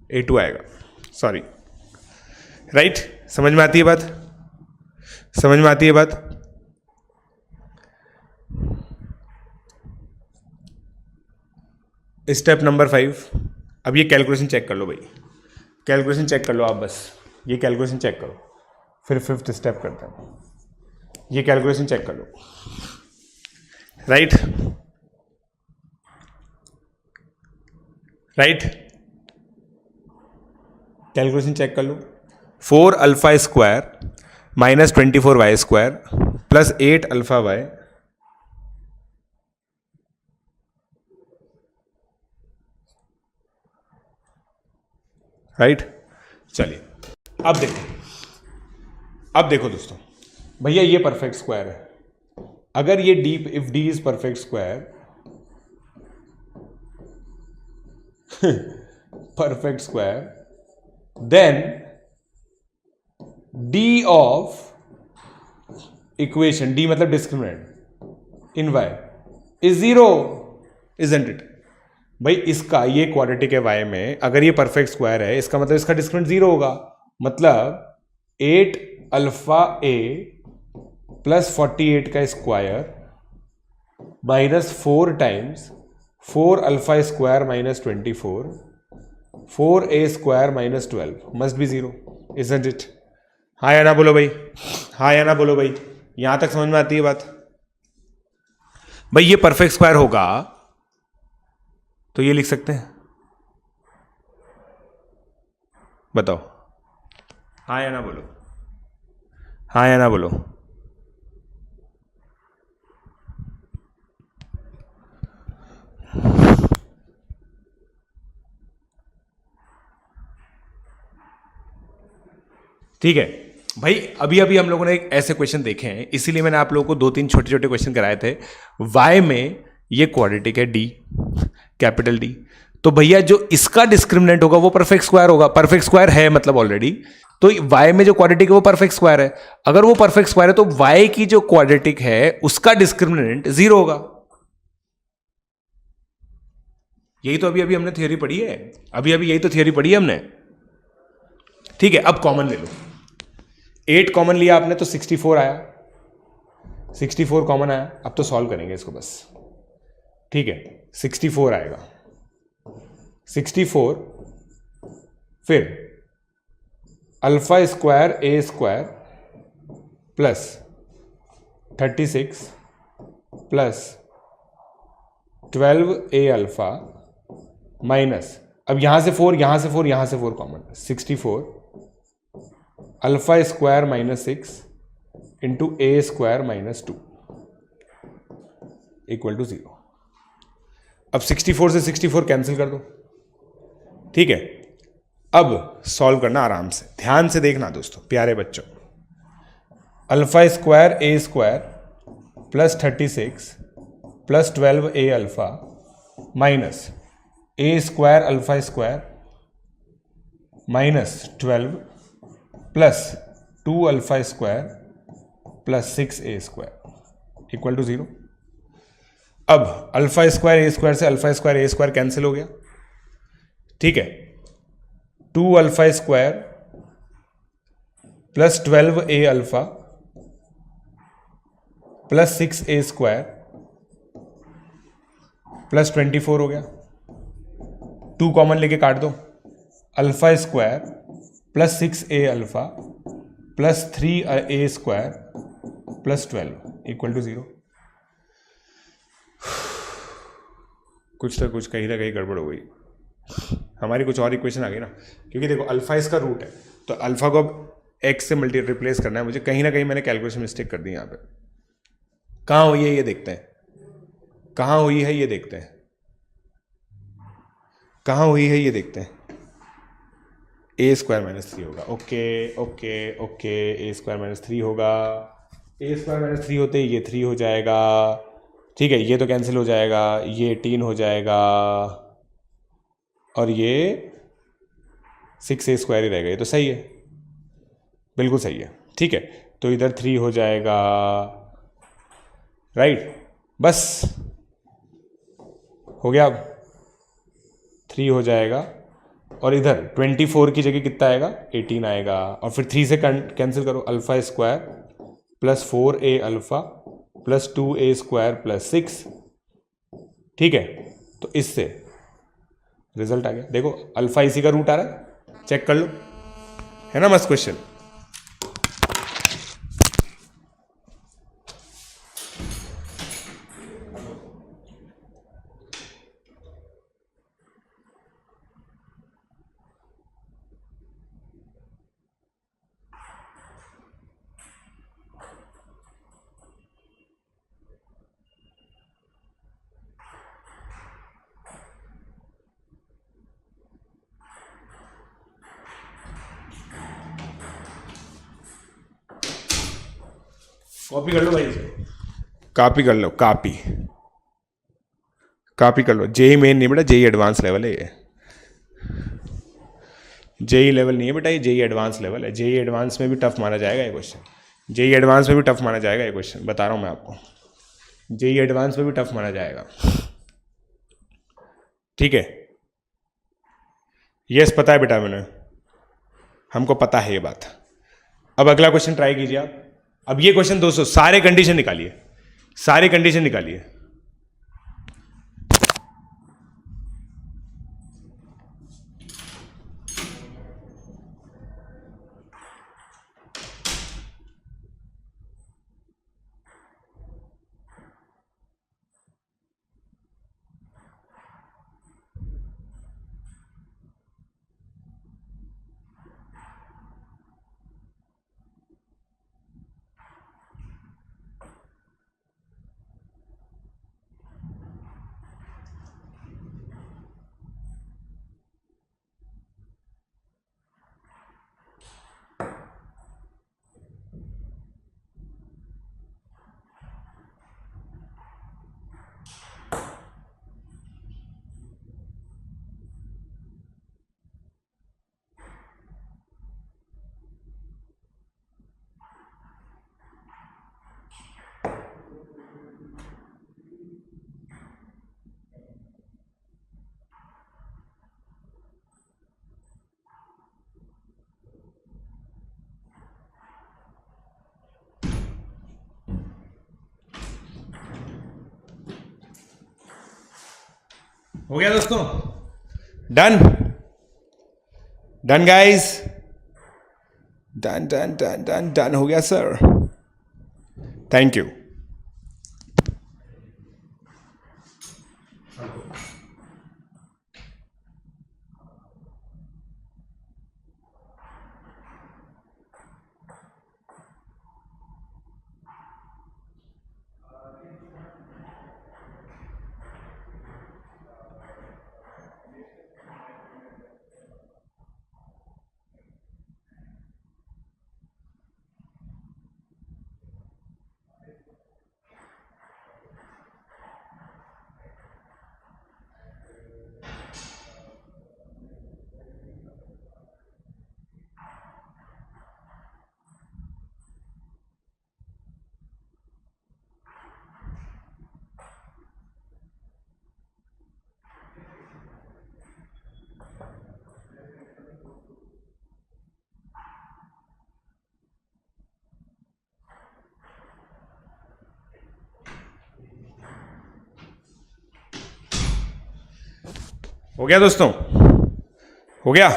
A2 आएगा, सॉरी। राइट, समझ में आती है बात, समझ में आती है बात। स्टेप नंबर 5, अब ये कैलकुलेशन चेक कर लो भाई, कैलकुलेशन चेक कर लो आप, बस ये कैलकुलेशन चेक करो, फिर फिफ्थ स्टेप करते हैं। ये कैलकुलेशन चेक कर लो। राइट, राइट, कैलकुलेशन चेक कर लो। 4 alpha square minus 24 Y square plus 8 alpha y right. चलिए अब देखो दोस्तों, भैया ये परफेक्ट स्क्वायर है। अगर ये D, if D is perfect square, perfect square, then D of equation, D मतलब discriminant in Y is 0, isn't it. भाई इसका ये क्वाड्रेटिक है y में, अगर ये परफेक्ट स्क्वायर है इसका मतलब इसका डिस्क्रिमिनेंट 0 होगा। मतलब 8 अल्फा ए प्लस 48 का square minus 4 times 4 alpha square minus 24 4a square minus 12 must be 0, isn't it. हाँ या ना बोलो भाई, हाँ या ना बोलो भाई, यहां तक समझ में आती है बात। भाई ये परफेक्ट स्क्वायर होगा तो ये लिख सकते हैं, बताओ, हाँ या ना बोलो, हाँ या ना बोलो। ठीक है भाई, अभी अभी हम लोगों ने एक ऐसे क्वेश्चन देखे हैं, इसीलिए मैंने आप लोगों को 2-3 छोटे छोटे क्वेश्चन कराए थे। y में ये क्वाड्रेटिक है d, कैपिटल D, तो भैया जो इसका डिस्क्रिमिनेंट होगा वो परफेक्ट स्क्वायर होगा। परफेक्ट स्क्वायर है मतलब ऑलरेडी, तो y में जो क्वाड्रेटिक है वो परफेक्ट स्क्वायर है। अगर वो परफेक्ट स्क्वायर है तो y की जो क्वाड्रेटिक है उसका डिस्क्रिमिनेंट 0 होगा। यही तो अभी अभी हमने थ्योरी पढ़ी है, अभी अभी यही तो थ्योरी पढ़ी है हमने। ठीक है, अब कॉमन ले लो, 8 कॉमन लिया आपने तो 64 आया, 64 कॉमन आया। अब तो सॉल्व करेंगे इसको बस। ठीक है, 64 आएगा, 64, फिर alpha square a square plus 36 plus 12 a alpha minus, अब यहां से 4, यहां से 4, यहां से 4 common, 64 alpha square minus 6 into a square minus 2 equal to 0। अब 64 से 64 कैंसिल कर दो, ठीक है। अब सॉल्व करना आराम से, ध्यान से देखना दोस्तों, प्यारे बच्चों। Alpha square a square plus 36 plus 12 a alpha minus a square alpha square minus 12 plus 2 alpha square plus 6 a square equal to 0। अब अल्फा स्क्वायर ए स्क्वायर से alpha square a square cancel हो गया, ठीक है। 2 alpha square plus 12 a alpha plus 6 a square plus 24 हो गया। 2 common लेके काट दो, alpha square plus 6 a alpha plus 3 a square plus 12 equal to 0। कुछ ना कुछ कहीं ना कहीं गड़बड़ हो गई, हमारी कुछ और इक्वेशन आ गई ना, क्योंकि देखो अल्फा इसका रूट है, तो अल्फा को अब एक्स से मल्टी रिप्लेस करना है मुझे, कहीं ना कहीं मैंने कैलकुलेशन मिस्टेक कर दी यहाँ पे। कहाँ हुई है ये देखते हैं, कहाँ हुई है ये देखते हैं, कहाँ हुई है ये देखते हैं। ए स्क्वायर माइनस 3 होगा, ओके ओके ओके, ए स्क्वायर माइनस 3 होगा, ए स्क्वायर माइनस 3 होते ये 3 हो जाएगा, ठीक है। ये तो कैंसिल हो जाएगा, ये 18 हो जाएगा और ये 6 ए स्क्वायर ही रहेगा, ये तो सही है, बिल्कुल सही है, ठीक है। तो इधर 3 हो जाएगा, राइट, बस हो गया। अब 3 हो जाएगा और इधर 24 की जगह कितना आएगा, 18 आएगा, और फिर 3 से कैंसिल करो, अल्फा स्क्वायर प्लस 4 ए अल्फा प्लस 2 ए स्क्वायर प्लस 6, ठीक है। तो इससे रिजल्ट आ गया, देखो अल्फा इसी का रूट आ रहा है, चेक कर लो, है ना मस्त क्वेश्चन। कॉपी कर लो भाई, कॉपी कर लो, कॉपी कर लो। जेई मेन नहीं बेटा, जेई एडवांस लेवल है ये, जेई लेवल नहीं है बेटा, ये जेई एडवांस लेवल है। जेई एडवांस में भी टफ माना जाएगा ये क्वेश्चन, जेई एडवांस में भी टफ माना जाएगा ये क्वेश्चन, बता रहा हूं मैं आपको, जेई एडवांस में भी टफ माना जाएगा, ठीक है। यस पता है बेटा, मैंने, हमको पता है ये बात। अब अगला क्वेश्चन ट्राई कीजिए आप। अब ये क्वेश्चन दोस्तों सारे कंडीशन निकालिए, सारे कंडीशन निकालिए। हो गया दोस्तों, done done guys, done done done done done हो गया सर। Thank you. हो गया दोस्तों, हो गया।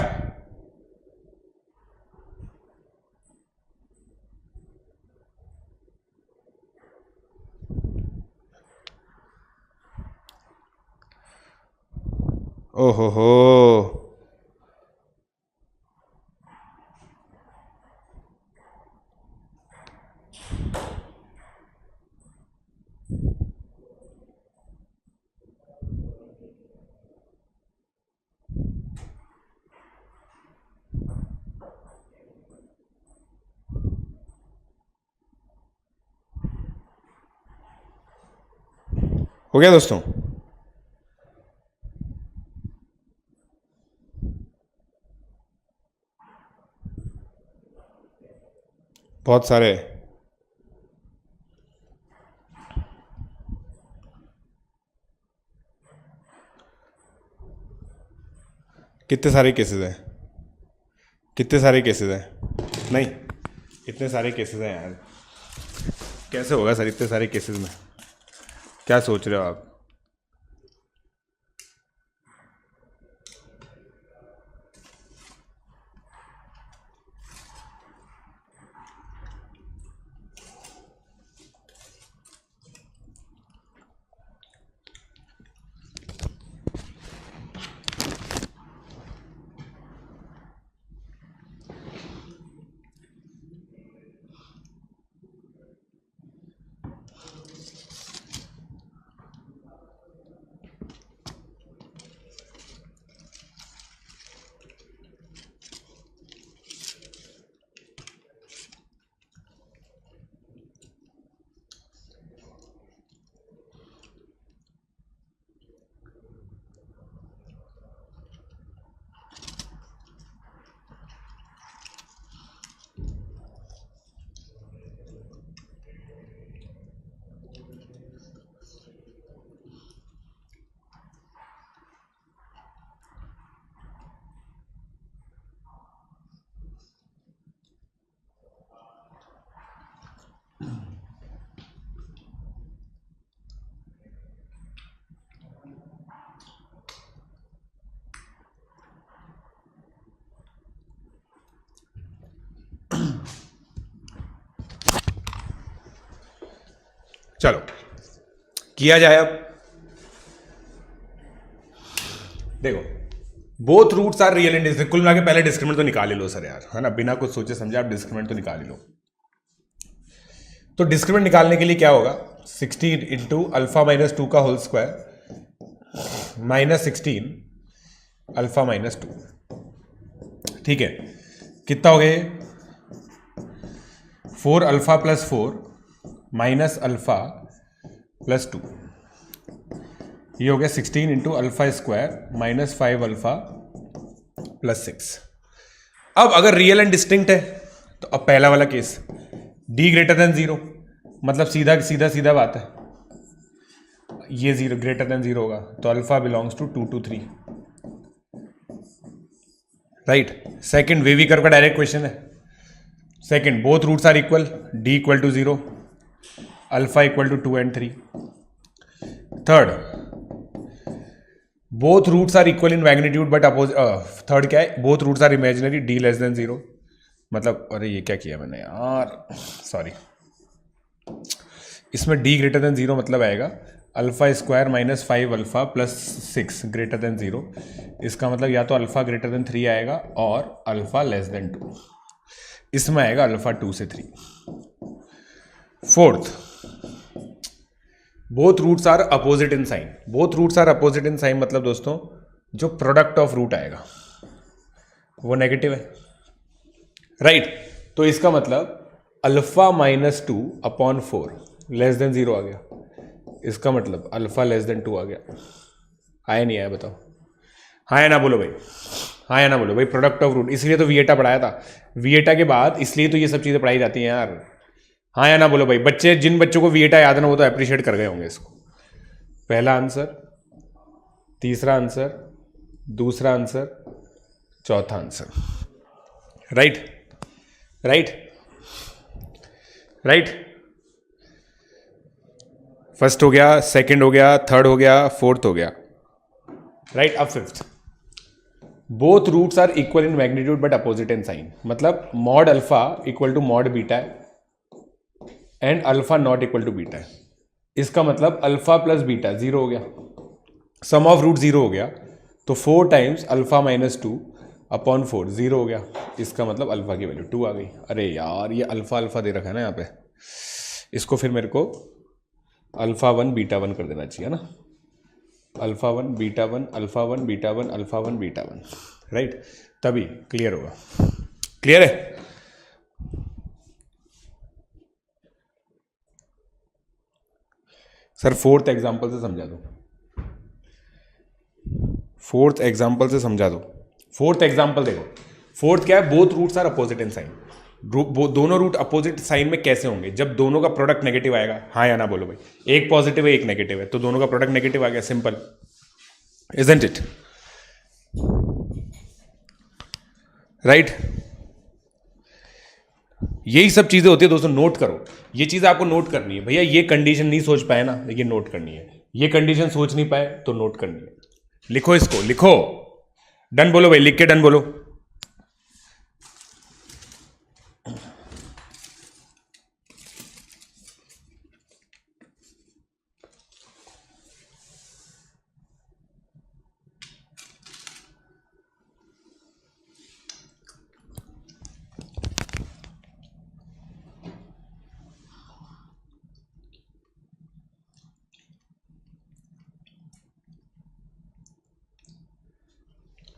ओहो हो, हो गया दोस्तों। बहुत सारे, कितने सारे केसेस हैं, कितने सारे केसेस हैं, नहीं इतने सारे केसेस हैं यार, कैसे होगा सर इतने सारे केसेस में, क्या सोच रहे हो आप? चलो किया जाए। अब देखो, both roots are real and कुल मिला के पहले डिस्क्रिमिनेंट तो निकाल ही लो सर यार, है ना, बिना कुछ सोचे समझे आप डिस्क्रिमिनेंट तो निकाल ही लो। तो डिस्क्रिमिनेंट निकालने के लिए क्या होगा, 16 इंटू अल्फा माइनस 2 का whole square minus 16 alpha minus 2, ठीक है, कितना हो गया, 4 alpha plus 4 minus alpha plus 2, ये हो गया 16 into alpha square minus 5 alpha plus 6। अब अगर रियल एंड डिस्टिंक्ट है तो अब पहला वाला केस d ग्रेटर देन 0, मतलब सीधा सीधा सीधा बात है, ये 0 ग्रेटर देन 0 होगा तो alpha belongs to 2 to 3, right. Second wavy curve का डायरेक्ट क्वेश्चन है। Second, both roots are equal, d equal to 0, alpha equal to 2 and 3। Third, both roots are equal in magnitude but oppose third क्या है, both roots are imaginary, d less than zero. मतलब अरे ये क्या किया मैंने यार, सॉरी। इसमें डी ग्रेटर देन जीरो मतलब आएगा alpha square minus 5 alpha plus 6 greater than zero. इसका मतलब या तो अल्फा ग्रेटर देन 3 आएगा और अल्फा लेस देन 2। इसमें आएगा अल्फा 2 से 3। Fourth, both roots are opposite in sign. Both roots are opposite in sign मतलब दोस्तों जो प्रोडक्ट ऑफ रूट आएगा वो नेगेटिव है, राइट। तो इसका मतलब alpha minus 2 upon 4 less than zero आ गया। इसका मतलब अल्फा लेस देन 2 आ गया। आया नहीं आया बताओ, हाँ या ना बोलो भाई, हाँ या ना बोलो भाई। प्रोडक्ट ऑफ रूट, इसलिए तो विएटा पढ़ाया था। विएटा के बाद इसलिए तो ये सब चीज़ें पढ़ाई जाती हैं यार। हाँ या ना बोलो भाई। बच्चे, जिन बच्चों को विएटा याद ना वो तो अप्रिशिएट कर गए होंगे इसको। पहला आंसर, तीसरा आंसर, दूसरा आंसर, चौथा answer. Right right right. First हो गया, सेकंड हो गया, थर्ड हो गया, फोर्थ हो गया, राइट। अब fifth, both roots are equal in magnitude but opposite in sign. मतलब mod alpha equal to mod beta and alpha not equal to beta. इसका मतलब अल्फा प्लस बीटा जीरो हो गया, सम ऑफ रूट जीरो हो गया। तो 4 times alpha minus 2 upon 4 zero हो गया। इसका मतलब अल्फा की वैल्यू 2 आ गई। अरे यार ये अल्फा अल्फा दे रखा है ना यहाँ पे, इसको फिर मेरे को अल्फा 1 बीटा 1 कर देना चाहिए ना। Alpha 1 beta 1 alpha 1 beta 1 alpha 1 beta 1, right. तभी क्लियर होगा। क्लियर है? सर फोर्थ एग्जांपल से समझा दो, फोर्थ एग्जांपल से समझा दो। फोर्थ एग्जांपल देखो, फोर्थ क्या है, both roots are opposite in sign. दोनों रूट अपोजिट साइन में कैसे होंगे, जब दोनों का प्रोडक्ट नेगेटिव आएगा। हाँ या ना बोलो भाई। एक पॉजिटिव है एक नेगेटिव है तो दोनों का प्रोडक्ट नेगेटिव आ गया, सिंपल, इजंट इट, राइट। यही सब चीजें होती है दोस्तों, नोट करो। ये चीज आपको नोट करनी है भैया। ये कंडीशन नहीं सोच पाए ना, ये नोट करनी है। ये कंडीशन सोच नहीं पाए तो नोट करनी है। लिखो इसको, लिखो। डन बोलो भाई, लिख के डन बोलो।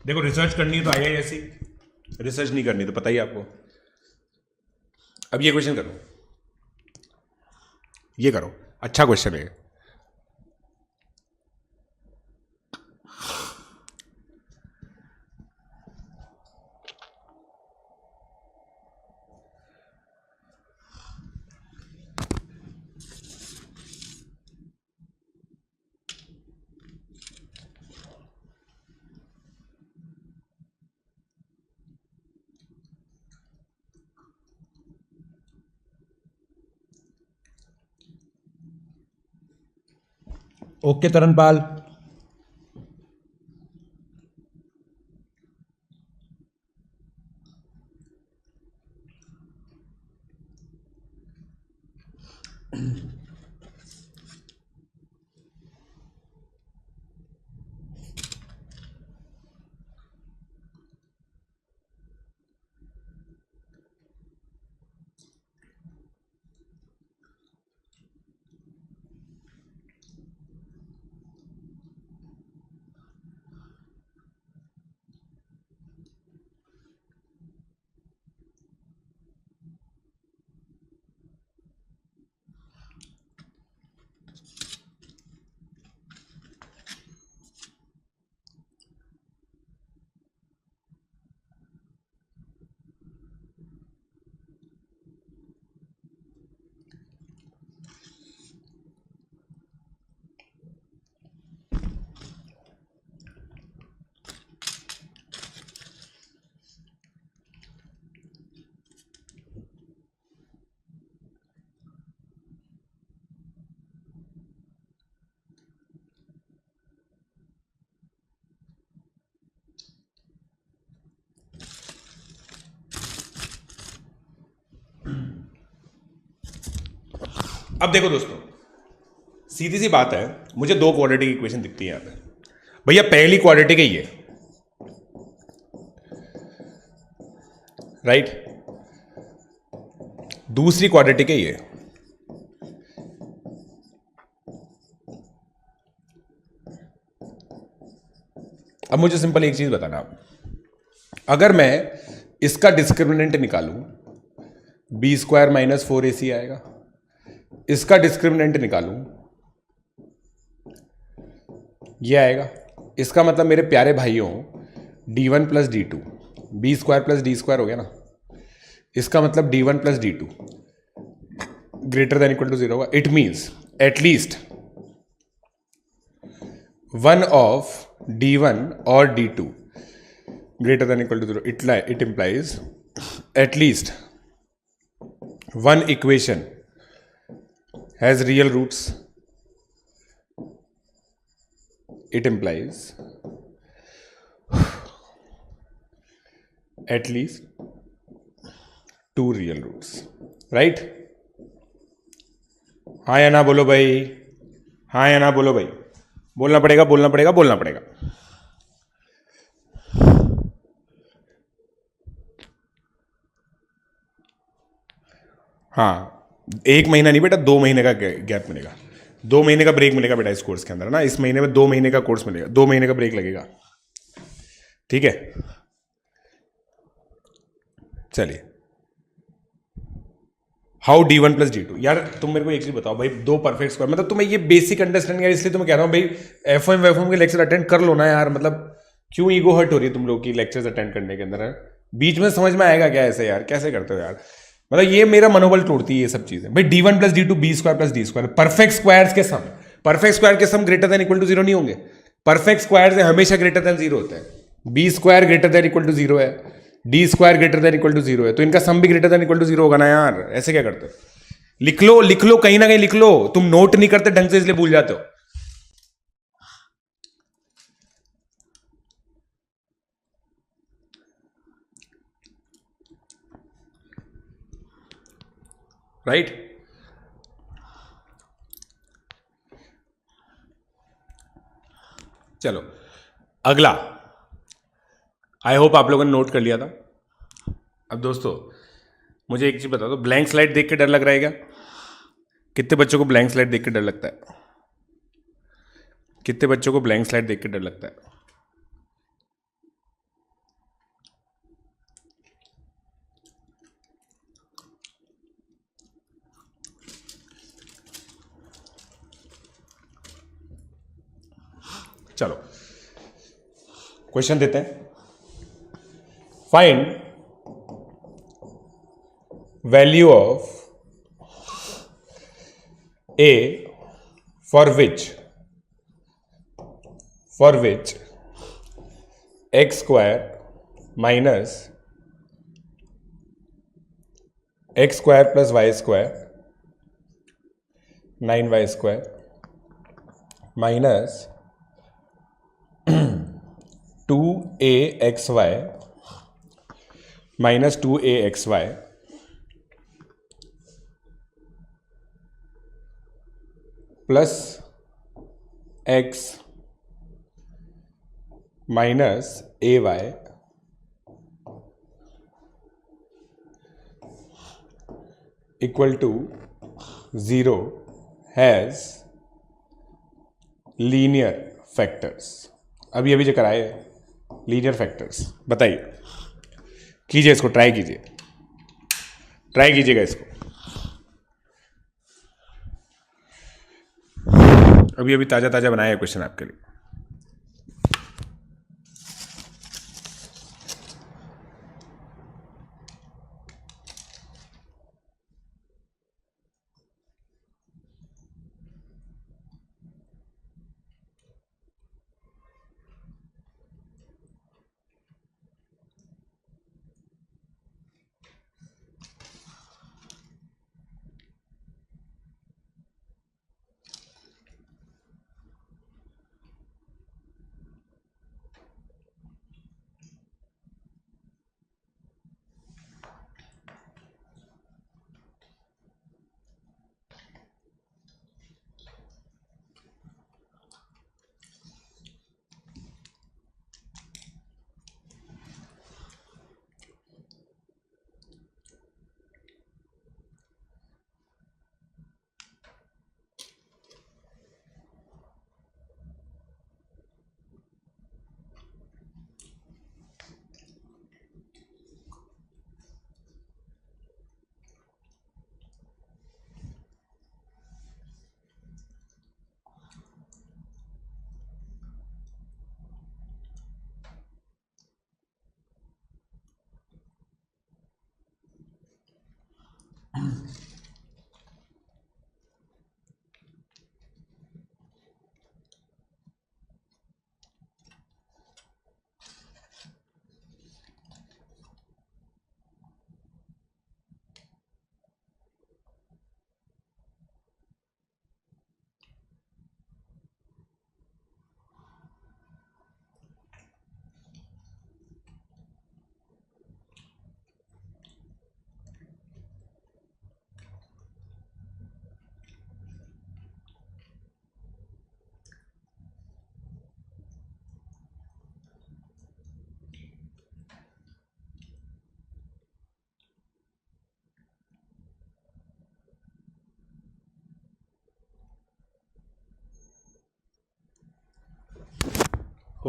देखो रिसर्च करनी है तो आई ऐसी, रिसर्च नहीं करनी तो पता ही आपको। अब ये क्वेश्चन करो, ये करो, अच्छा क्वेश्चन है। ओके तरनपाल। अब देखो दोस्तों, सीधी सी बात है, मुझे दो क्वाड्रेटिक इक्वेशन दिखती है यहां पे। भैया पहली क्वाड्रेटिक है ये, राइट, दूसरी क्वाड्रेटिक है ये। अब मुझे सिंपल एक चीज बताना, अगर मैं इसका डिस्क्रिमिनेंट निकालूं, बी स्क्वायर माइनस 4ac आएगा, इसका डिस्क्रिमिनेंट निकालूं, ये आएगा। इसका मतलब मेरे प्यारे भाइयों, d1 plus d two, b square plus d square हो गया ना, इसका मतलब d1 plus d two greater than equal to 0 होगा। It means at least one of d1 और d2 greater than equal to 0. It implies at least one equation has real roots. It implies at least two real roots. Right? हाँ या ना बोलो भाई, हाँ या ना बोलो भाई, बोलना पड़ेगा, बोलना पड़ेगा, बोलना पड़ेगा। हाँ, एक महीना नहीं बेटा, 2 महीने का गैप मिलेगा, 2 महीने का ब्रेक मिलेगा बेटा इस कोर्स के अंदर ना। इस महीने में 2 महीने का कोर्स मिलेगा, 2 महीने का ब्रेक लगेगा, ठीक है। चलिए, how d1 plus d to, यार तुम मेरे को एक चीज बताओ भाई, दो परफेक्ट स्क्वायर, मतलब तुम्हें ये बेसिक अंडरस्टैंडिंग है, इसलिए तो मैं कह रहा हूँ भाई एफएम के लेक्चर अटेंड कर लो ना यार। मतलब क्यों ईगो हर्ट हो रही है तुम लोग की लेक्चर्स अटेंड करने के अंदर है? बीच में समझ में आएगा क्या ऐसे यार, कैसे करते हो यार? मतलब ये मेरा मनोबल तोड़ती है ये सब चीजें भाई। d1 plus d two, b square plus d square, perfect squares के सम, परफेक्ट स्क्वायर के सम ग्रेटर देन इक्वल टू 0 नहीं होंगे। परफेक्ट स्क्वायर हमेशा ग्रेटर देन 0 होते हैं। B square greater than equal to 0 है, d square greater than equal to 0 है, तो इनका सम भी ग्रेटर देन इक्वल टू 0 होगा ना यार। ऐसे क्या करते हो? लिख लो, लिख लो, कहीं ना कहीं लिख लो। तुम नोट नहीं करते ढंग से इसलिए भूल जाते हो। राइट? चलो अगला, आई होप आप लोगों ने नोट कर लिया था। अब दोस्तों मुझे एक चीज बता दो, ब्लैंक स्लाइड देख के डर लग रहा है क्या? कितने बच्चों को ब्लैंक स्लाइड देख के डर लगता है? कितने बच्चों को ब्लैंक स्लाइड देख के डर लगता है? चलो क्वेश्चन देते हैं। Find value of a for which x square minus x square plus y square 9y square minus 2axy minus 2axy plus x minus ay equal to 0 has linear factors. अभी अभी जो कराए लीनियर फैक्टर्स, बताइए, कीजिए इसको, try कीजिए, try कीजिएगा इसको। अभी अभी ताजा ताजा बनाया है क्वेश्चन आपके लिए। हो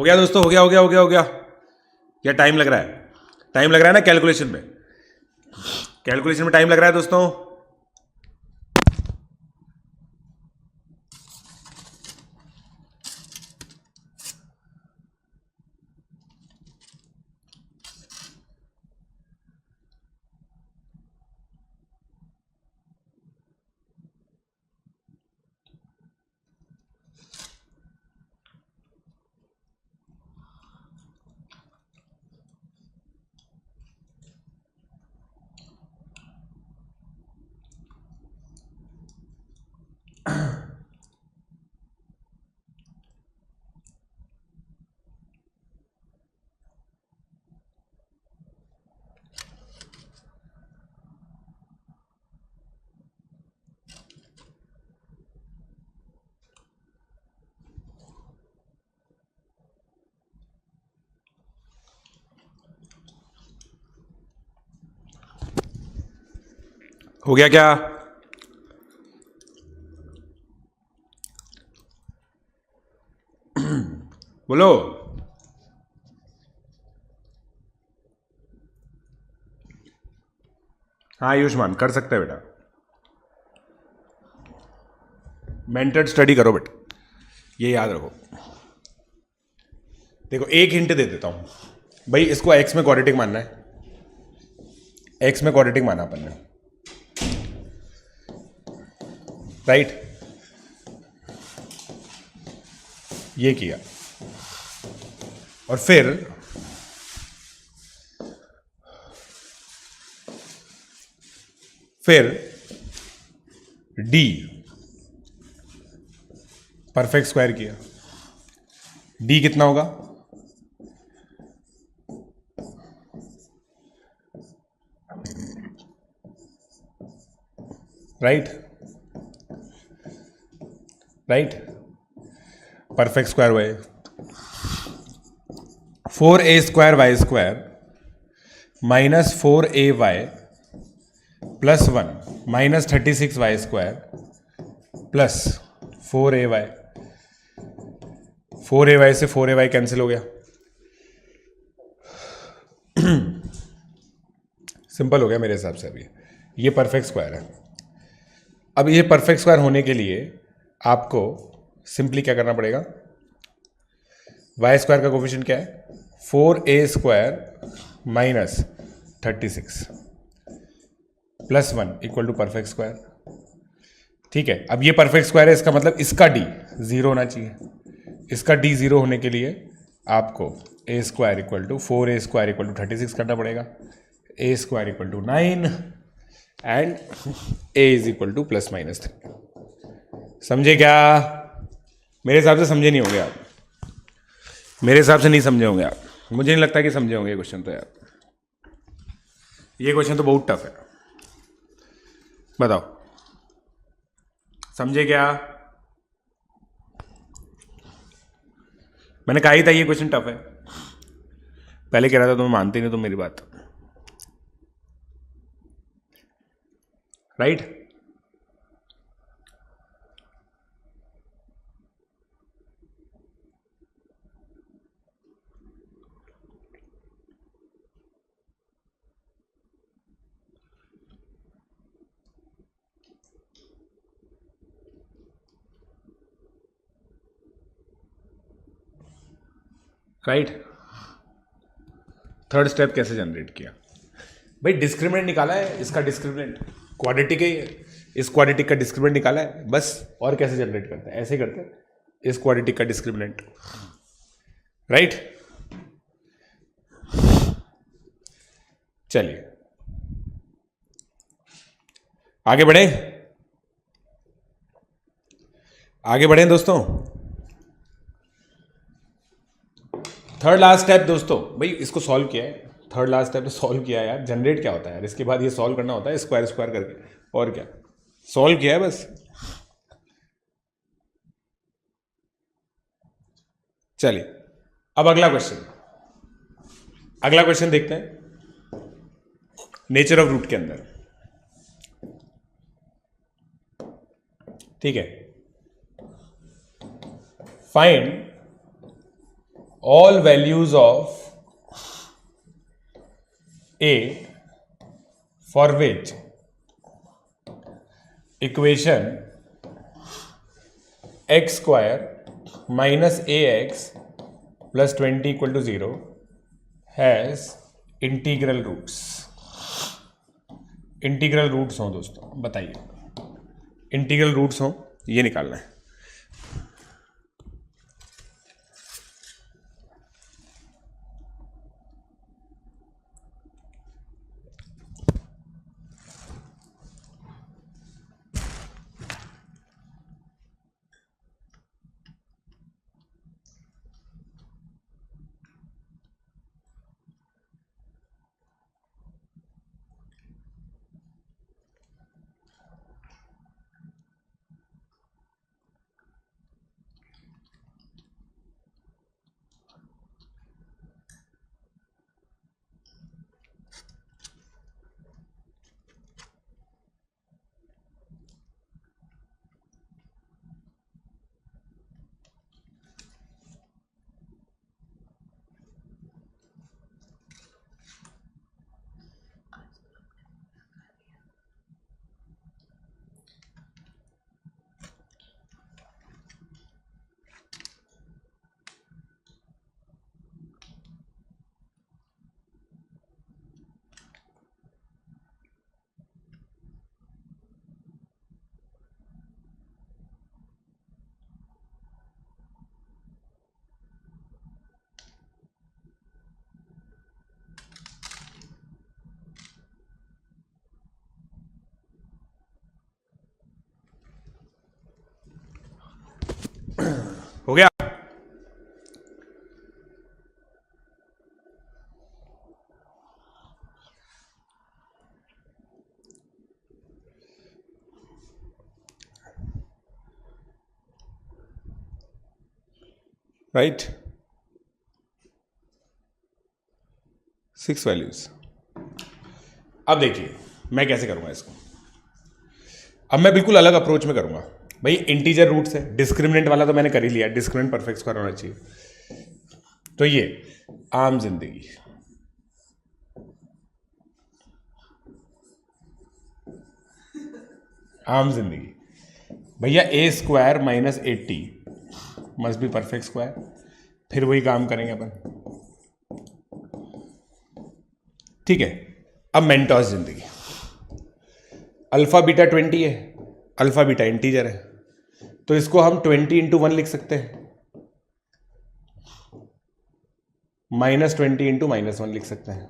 गया दोस्तों, हो गया हो गया हो गया हो गया। क्या टाइम लग रहा है? टाइम लग रहा है ना कैलकुलेशन में? कैलकुलेशन में टाइम लग रहा है दोस्तों? हो गया क्या? बोलो। हाँ आयुष्मान, कर सकते हैं बेटा। मेंटर्ड स्टडी करो बेटा, ये याद रखो। देखो एक हिंट दे देता हूं भाई, इसको एक्स में क्वाड्रेटिक मानना है। एक्स में क्वाड्रेटिक माना अपन ने, राइट? ये किया और फिर डी परफेक्ट स्क्वायर किया। डी कितना होगा? राइट राइट, परफेक्ट स्क्वायर हुए 4a² y² minus 4ay plus 1 minus 36y² plus 4ay। 4ay से 4ay कैंसिल हो गया, सिंपल हो गया मेरे हिसाब से। अभी ये परफेक्ट स्क्वायर है। अब ये परफेक्ट स्क्वायर होने के लिए आपको सिंपली क्या करना पड़ेगा? वाई स्क्वायर का कोफिशिएंट क्या है? 4a² minus 36 plus 1 equal to perfect square. ठीक है, अब ये परफेक्ट स्क्वायर है, इसका मतलब इसका डी 0 होना चाहिए। इसका डी 0 होने के लिए आपको a² equal to 4a² equal to 36 करना पड़ेगा। a² equal to 9 and a is equal to plus minus 3। समझे क्या? मेरे हिसाब से समझे नहीं होंगे आप, मेरे हिसाब से नहीं समझे होंगे आप। मुझे नहीं लगता कि समझे होंगे ये क्वेश्चन तो यार। ये क्वेश्चन तो बहुत टफ है, बताओ समझे क्या? मैंने कहा ही था ये क्वेश्चन टफ है, पहले कह रहा था, तुम मानते नहीं तुम मेरी बात, राइट? राइट। थर्ड स्टेप कैसे जनरेट किया भाई? डिस्क्रिमिनेंट निकाला है, इसका डिस्क्रिमिनेंट क्वाड्रेटिक है ये। इस क्वाड्रेटिक का डिस्क्रिमिनेंट निकाला है बस। और कैसे जनरेट करते हैं? ऐसे करते हैं, इस क्वाड्रेटिक का डिस्क्रिमिनेंट, राइट। चलिए आगे बढ़े, आगे बढ़े दोस्तों। थर्ड लास्ट स्टेप दोस्तों, भाई इसको सॉल्व किया है, थर्ड लास्ट स्टेप सॉल्व किया है यार। जनरेट क्या होता है यार, इसके बाद ये सॉल्व करना होता है स्क्वायर स्क्वायर करके, और क्या, सॉल्व किया है बस। चलिए अब अगला क्वेश्चन, अगला क्वेश्चन देखते हैं नेचर ऑफ रूट के अंदर, ठीक है। Find all values of a for which equation x square minus ax plus 20 equal to 0 has integral roots। Integral roots हो दोस्तों, बताइए इंटीग्रल रूट्स हो, ये निकालना है। हो गया, राइट। 6 वैल्यूज। अब देखिए मैं कैसे करूंगा इसको, अब मैं बिल्कुल अलग अप्रोच में करूंगा। भाई इंटीजर रूट्स है, डिस्क्रिमिनेंट वाला तो मैंने कर ही लिया, डिस्क्रिमिनेंट परफेक्ट स्क्वायर होना चाहिए। तो ये आम जिंदगी, आम जिंदगी भैया, A square minus 80 must be perfect square. फिर वही काम करेंगे अपन, ठीक है। अब मेंटोस जिंदगी, अल्फा बीटा 20 है, अल्फा बीटा इंटीजर है, तो इसको हम 20 × 1 लिख सकते हैं, -20 × -1 लिख सकते हैं।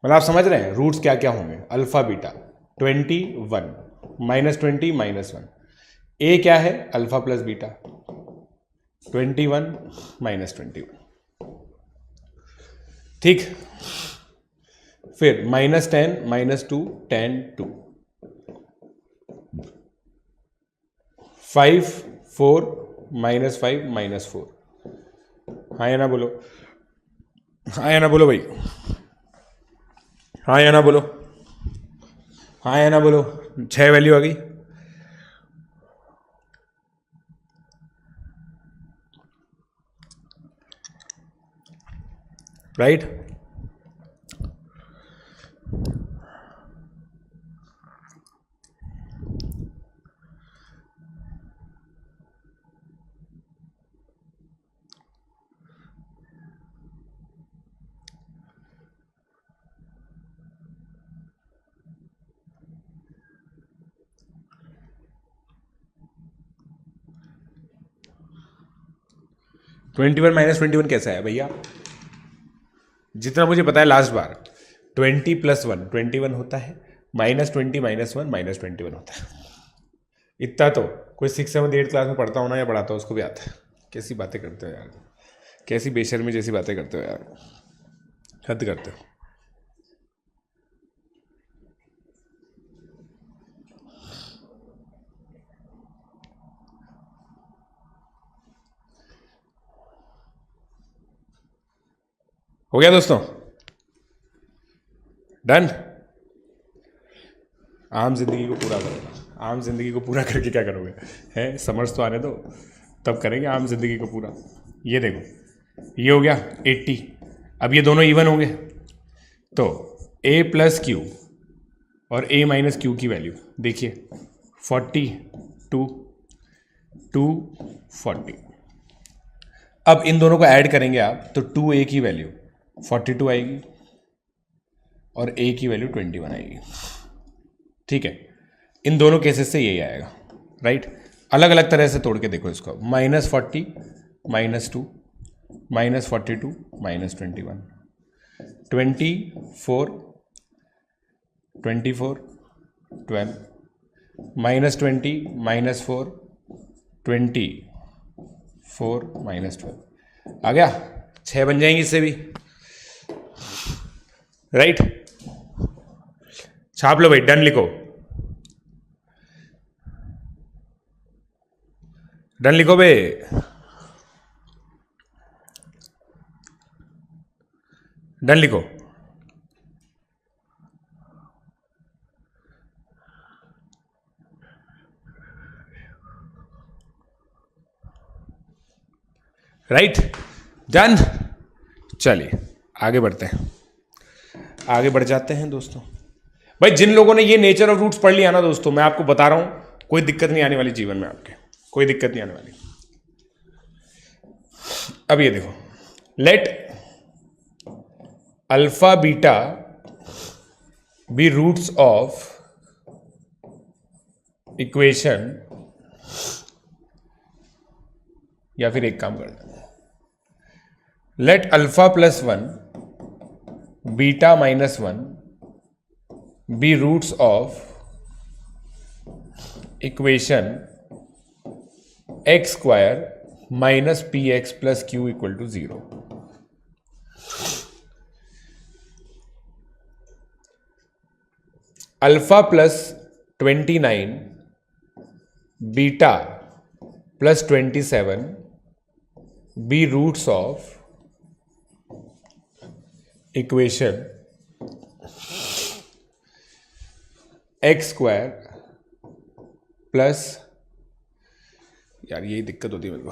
मतलब आप समझ रहे हैं रूट्स क्या क्या होंगे, अल्फा बीटा 21 -20 -1। ए क्या है, अल्फा प्लस बीटा 21 -21, ठीक। फिर -10 -2 10 2 5 4 -5 -4। हाँ या ना बोलो, हाँ या ना बोलो भाई, हाँ या ना बोलो, हाँ या ना बोलो। 6 वैल्यू आ गई, राइट। 21 माइनस 21 कैसा है भैया? जितना मुझे पता है लास्ट बार 20 प्लस 1 21 होता है, -20 माइनस 1 -21 होता है। इतना तो कोई 6 7 8 क्लास में पढ़ता होना या पढ़ाता हो उसको भी आता है। कैसी बातें करते हो यार, कैसी बेशर्मी जैसी बातें करते हो यार, हद करते हो। हो गया दोस्तों, डन। आम जिंदगी को पूरा करो। आम जिंदगी को पूरा करके क्या करोगे? है समझ तो आने दो, तब करेंगे आम जिंदगी को पूरा। ये देखो, ये हो गया 80। अब ये दोनों इवन होंगे तो a प्लस क्यू और a माइनस क्यू की वैल्यू देखिए 40 240। अब इन दोनों को ऐड करेंगे आप तो 2a की वैल्यू 42 आएगी और a की वैल्यू 21 आएगी। ठीक है, इन दोनों केसेस से यही आएगा, राइट। अलग अलग तरह से तोड़ के देखो इसको, -40 -2 -42 -21 24 24 12 -20 -4 24 -12 आ गया। 6 बन जाएंगी इससे भी, राइट। छाप लो भाई, डन लिखो, डन लिखो बे। डन लिखो। Right, done. चलिए आगे बढ़ते हैं, आगे बढ़ जाते हैं दोस्तों। भाई जिन लोगों ने ये नेचर ऑफ रूट्स पढ़ लिया ना दोस्तों, मैं आपको बता रहा हूं कोई दिक्कत नहीं आने वाली जीवन में, आपके कोई दिक्कत नहीं आने वाली। अब ये देखो, let alpha beta be roots of equation, या फिर एक काम करते हैं, let alpha plus 1 beta minus 1 be roots of equation x square minus p x plus q equal to 0। Alpha plus 29 beta plus 27 be roots of equation x square plus, यार यही दिक्कत होती है मेरे को,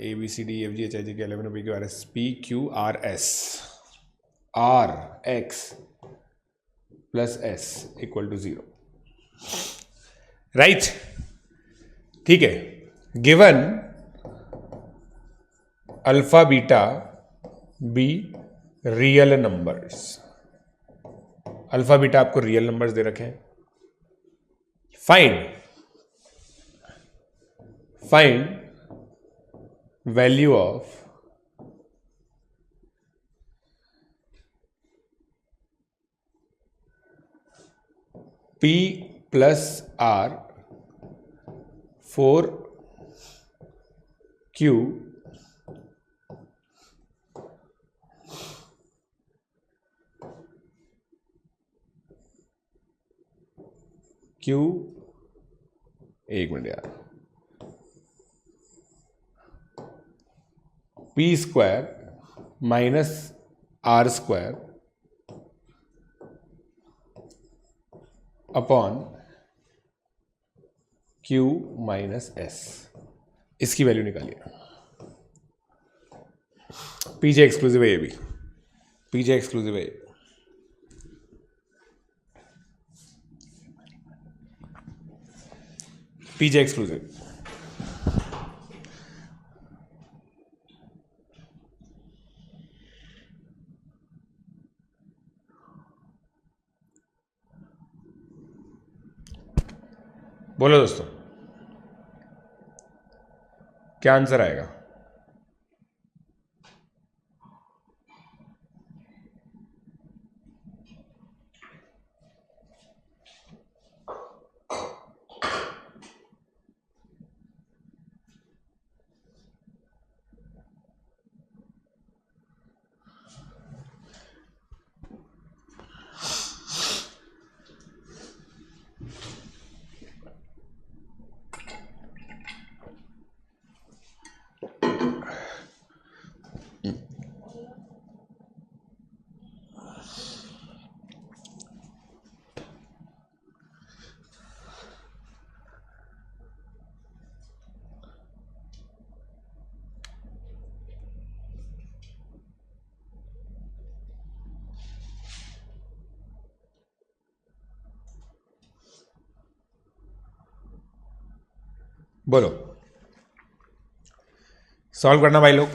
ABCDEFGHIJ के 11 PQRS PQRS RX plus S equal to 0, right. ठीक है, given alpha beta be real numbers, alpha beta आपको रियल नंबर्स दे रखे हैं। Find value of P plus R 4Q एक मिनट यार, P square minus R square upon Q minus S, इसकी वैल्यू निकालिए। पीजे एक्सक्लूसिव है, ये भी पीजे एक्सक्लूसिव है। पीजे एक्सक्लूसिव, बोलो दोस्तों क्या आंसर आएगा? बोलो, सॉल्व करना भाई लोग।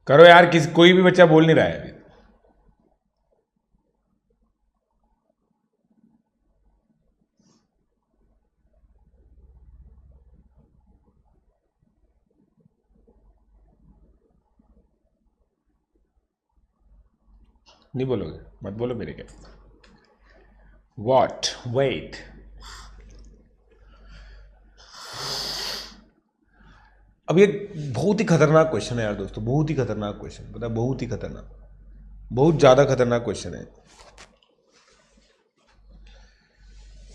करो यार, किसी कोई भी बच्चा बोल नहीं रहा है अभी। नहीं बोलोगे? मत बोलो मेरे क्या। वॉट, वेट, अब ये बहुत ही खतरनाक क्वेश्चन है यार दोस्तों, बहुत ही खतरनाक क्वेश्चन, पता है, बहुत ही खतरनाक, बहुत ज्यादा खतरनाक क्वेश्चन है।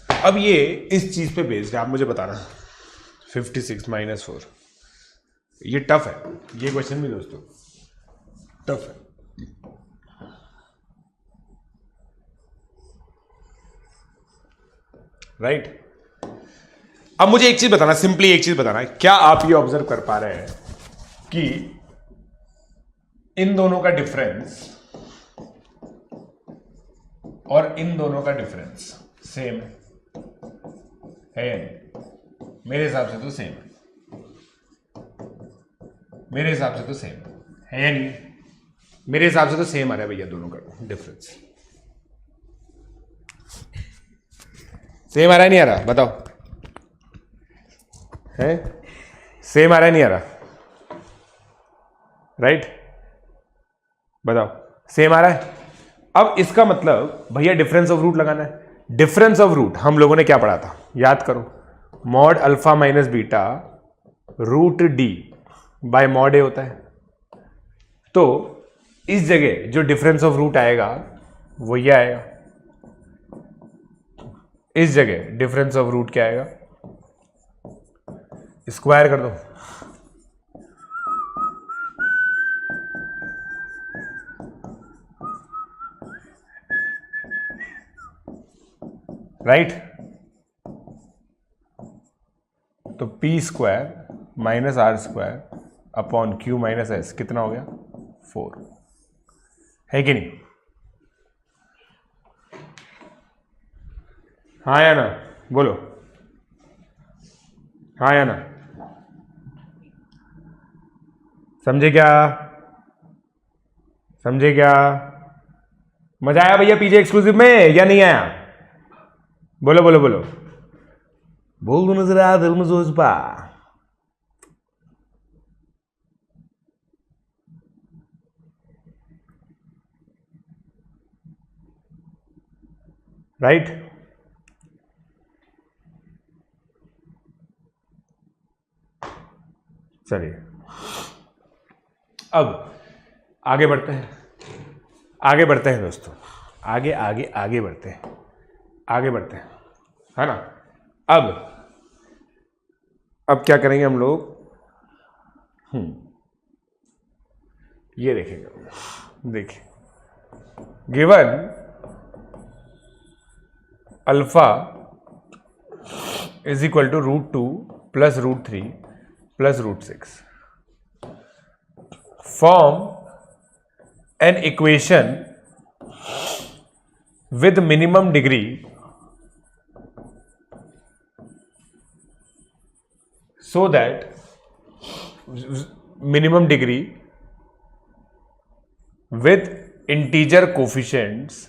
अब ये इस चीज पे बेस्ड है, आप मुझे बताना 56 - 4, ये टफ है, ये क्वेश्चन भी दोस्तों टफ है। राइट, अब मुझे एक चीज बताना, सिंपली एक चीज बताना, क्या आप ये ऑब्जर्व कर पा रहे हैं कि इन दोनों का डिफरेंस और इन दोनों का डिफरेंस सेम है या नहीं? मेरे हिसाब से तो सेम है, मेरे हिसाब से तो सेम है या नहीं? मेरे हिसाब से तो सेम आ रहा है भैया, दोनों का डिफरेंस सेम आ रहा है, नहीं आ रहा? बताओ, है सेम आ रहा है, नहीं आ रहा? राइट, बताओ, सेम आ रहा है। अब इसका मतलब भैया डिफरेंस ऑफ रूट लगाना है। डिफरेंस ऑफ रूट हम लोगों ने क्या पढ़ा था, याद करो, mod alpha minus beta root D by mod A होता है। तो इस जगह जो डिफरेंस ऑफ रूट आएगा वो ये आएगा, इस जगह डिफरेंस ऑफ रूट क्या आएगा, स्क्वायर कर दो, राइट? तो P square minus R square upon Q minus S कितना हो गया, 4, है कि नहीं? हाँ या ना, बोलो, हाँ या ना? समझे क्या? समझे क्या? मजा आया भैया पीजे एक्सक्लूसिव में या नहीं आया? बोलो बोलो बोलो, बोल दो नजर आ दिल में जोजबा। राइट, चलिए अब आगे बढ़ते हैं, आगे बढ़ते हैं दोस्तों, आगे आगे आगे बढ़ते हैं, आगे बढ़ते हैं, है ना? अब क्या करेंगे हम लोग, ये देखेंगे, देखिए, given alpha is equal to √2 plus √3 plus √6, form an equation with minimum degree so that minimum degree with integer coefficients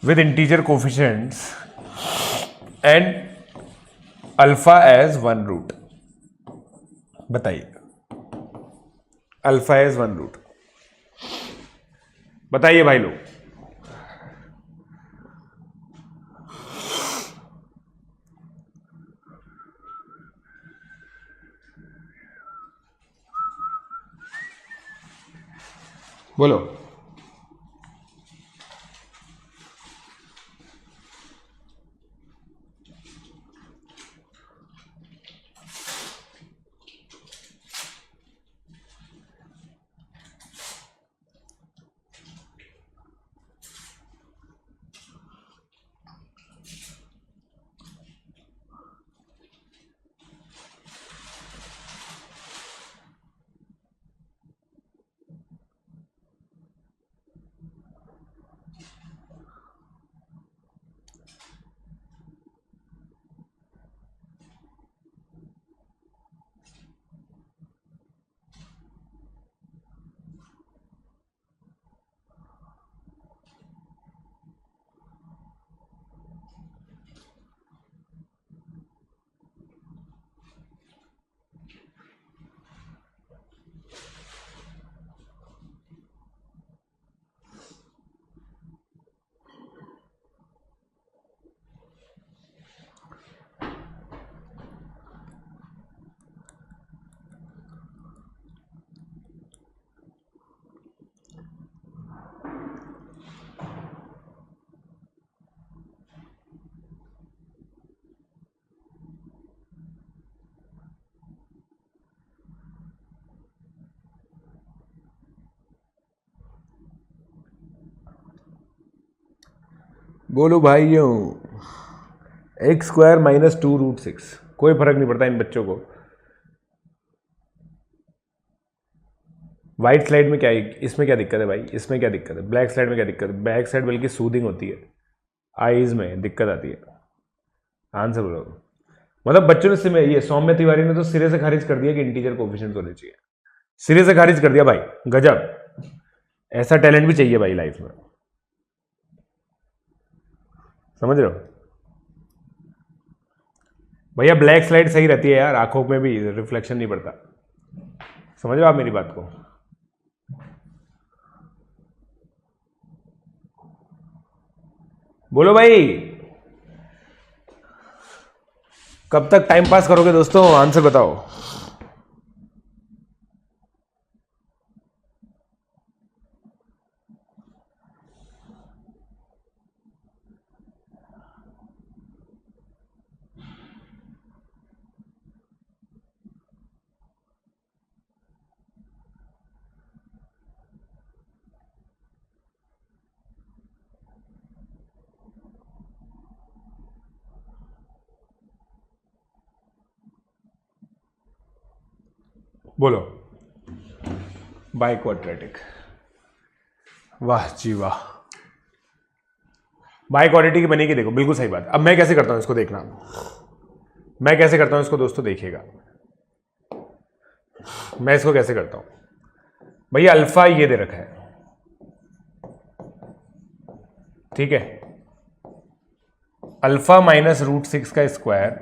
with integer coefficients and alpha as one root. बताइए, अल्फा एज वन रूट, बताइए भाई लोग। बोलो। बोलो भाइयों, x square minus two root six, कोई फर्क नहीं पड़ता इन बच्चों को। व्हाइट स्लाइड में क्या है, इसमें क्या दिक्कत है भाई, इसमें क्या दिक्कत है? ब्लैक स्लाइड में क्या दिक्कत है? ब्लैक स्लाइड बल्कि सूदिंग होती है, आईज में दिक्कत आती है। आंसर बोलो। मतलब बच्चों ने सिर्फ ये सौम्य तिवारी ने तो सिरे से खारिज कर दिया कि इंटीजर कोफिशिएंट होने चाहिए, सिरे से खारिज कर दिया भाई, गजब। ऐसा टैलेंट भी चाहिए भाई लाइफ में, समझ रहे हो भैया? ब्लैक स्लाइड सही रहती है यार, आंखों में भी रिफ्लेक्शन नहीं पड़ता। समझ रहे हो आप मेरी बात को? बोलो भाई, कब तक टाइम पास करोगे दोस्तों? आंसर बताओ। बोलो। बाइक्वाड्रेटिक, वाह जी वाह, बाइक्वाड्रेटिक की बनेगी, देखो बिल्कुल सही बात। अब मैं कैसे करता हूं इसको, देखना मैं कैसे करता हूं इसको दोस्तों, देखिएगा मैं इसको कैसे करता हूं। भैया अल्फा ये दे रखा है, ठीक है? अल्फा माइनस रूट सिक्स का square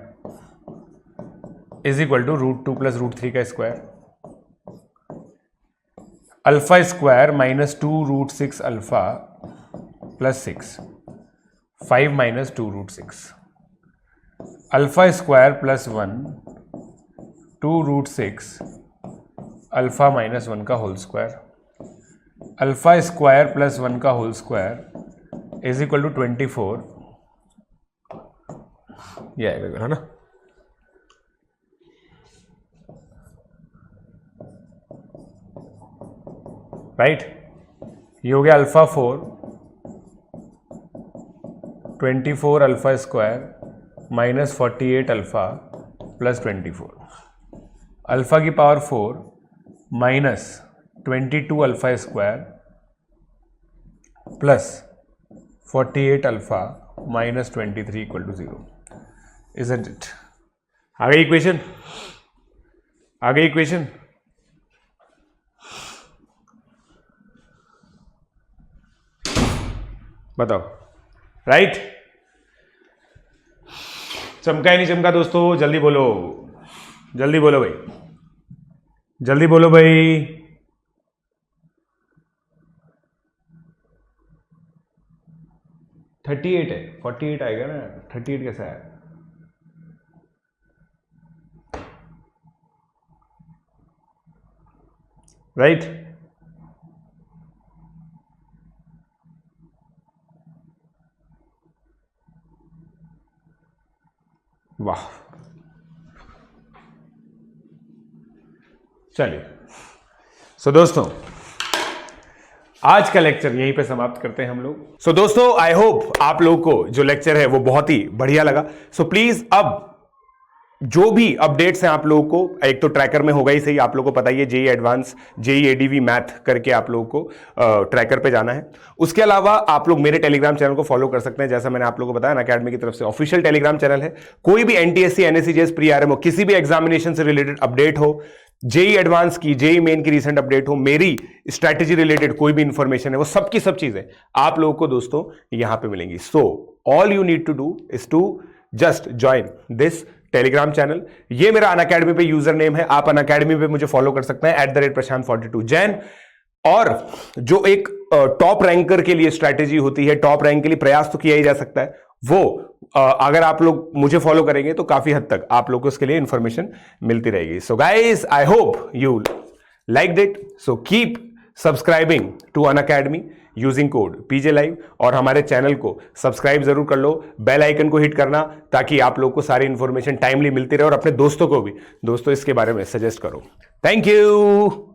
is equal to root two plus root three का square, alpha square minus two root six alpha plus six, 5 minus two root six, alpha square plus one two root six alpha minus one का whole square, alpha square plus one का whole square is equal to 24, ये आएगा है ना? Right, ये हो गया alpha 4, 24 alpha square minus 48 alpha plus 24, alpha की power 4 minus 22 alpha square plus 48 alpha minus 23 equal to 0, isn't it? आ गई इक्वेशन, आ गई इक्वेशन। बताओ राइट? चमका ही नहीं चमका दोस्तों? जल्दी बोलो, जल्दी बोलो भाई, जल्दी बोलो भाई। 38 है, 48 आएगा ना, 38 कैसा है? राइट? वाह, चलिए। सो दोस्तों, आज का लेक्चर यहीं पे समाप्त करते हैं हम लोग। सो दोस्तों, आई होप आप लोगों को जो लेक्चर है वो बहुत ही बढ़िया लगा। सो प्लीज अब जो भी अपडेट्स हैं आप लोगों को, एक तो ट्रैकर में होगा ही सही, आप लोगों को पता ही है, JEE advance, JEE ADV math करके आप लोगों को ट्रैकर पे जाना है। उसके अलावा आप लोग मेरे टेलीग्राम चैनल को फॉलो कर सकते हैं, जैसा मैंने आप लोगों को बताया, अनअकैडमी की तरफ से ऑफिशियल टेलीग्राम चैनल है। कोई भी एनटीएससी, एनएससीजेएस, प्री आरएमओ, किसी भी एग्जामिनेशन से रिलेटेड अपडेट हो, जेई एडवांस की, जेई मेन की रिसेंट अपडेट हो, मेरी स्ट्रैटेजी रिलेटेड कोई भी इंफॉर्मेशन है, वो सबकी सब चीजें आप लोगों को दोस्तों यहां पे मिलेंगी। So all you need to do is to just join this telegram channel. ये मेरा अनअकैडमी पे यूजर नेम है, आप अनअकैडमी पे मुझे फॉलो कर सकते हैं @prashant42 जैन। और जो एक टॉप रैंकर के लिए स्ट्रैटेजी होती है, टॉप रैंक के लिए प्रयास तो किया ही जा सकता है, वो अगर आप लोग मुझे फॉलो करेंगे तो काफी हद तक आप लोग को उसके लिए इंफॉर्मेशन मिलती रहेगी। So guys, I hope you liked it, so keep subscribing to Unacademy using code PJ live, और हमारे चैनल को सब्सक्राइब जरूर कर लो, बेल आइकन को हिट करना, ताकि आप लोग को सारी इंफॉर्मेशन टाइमली मिलती रहे, और अपने दोस्तों को भी दोस्तों इसके बारे में सजेस्ट करो। Thank you.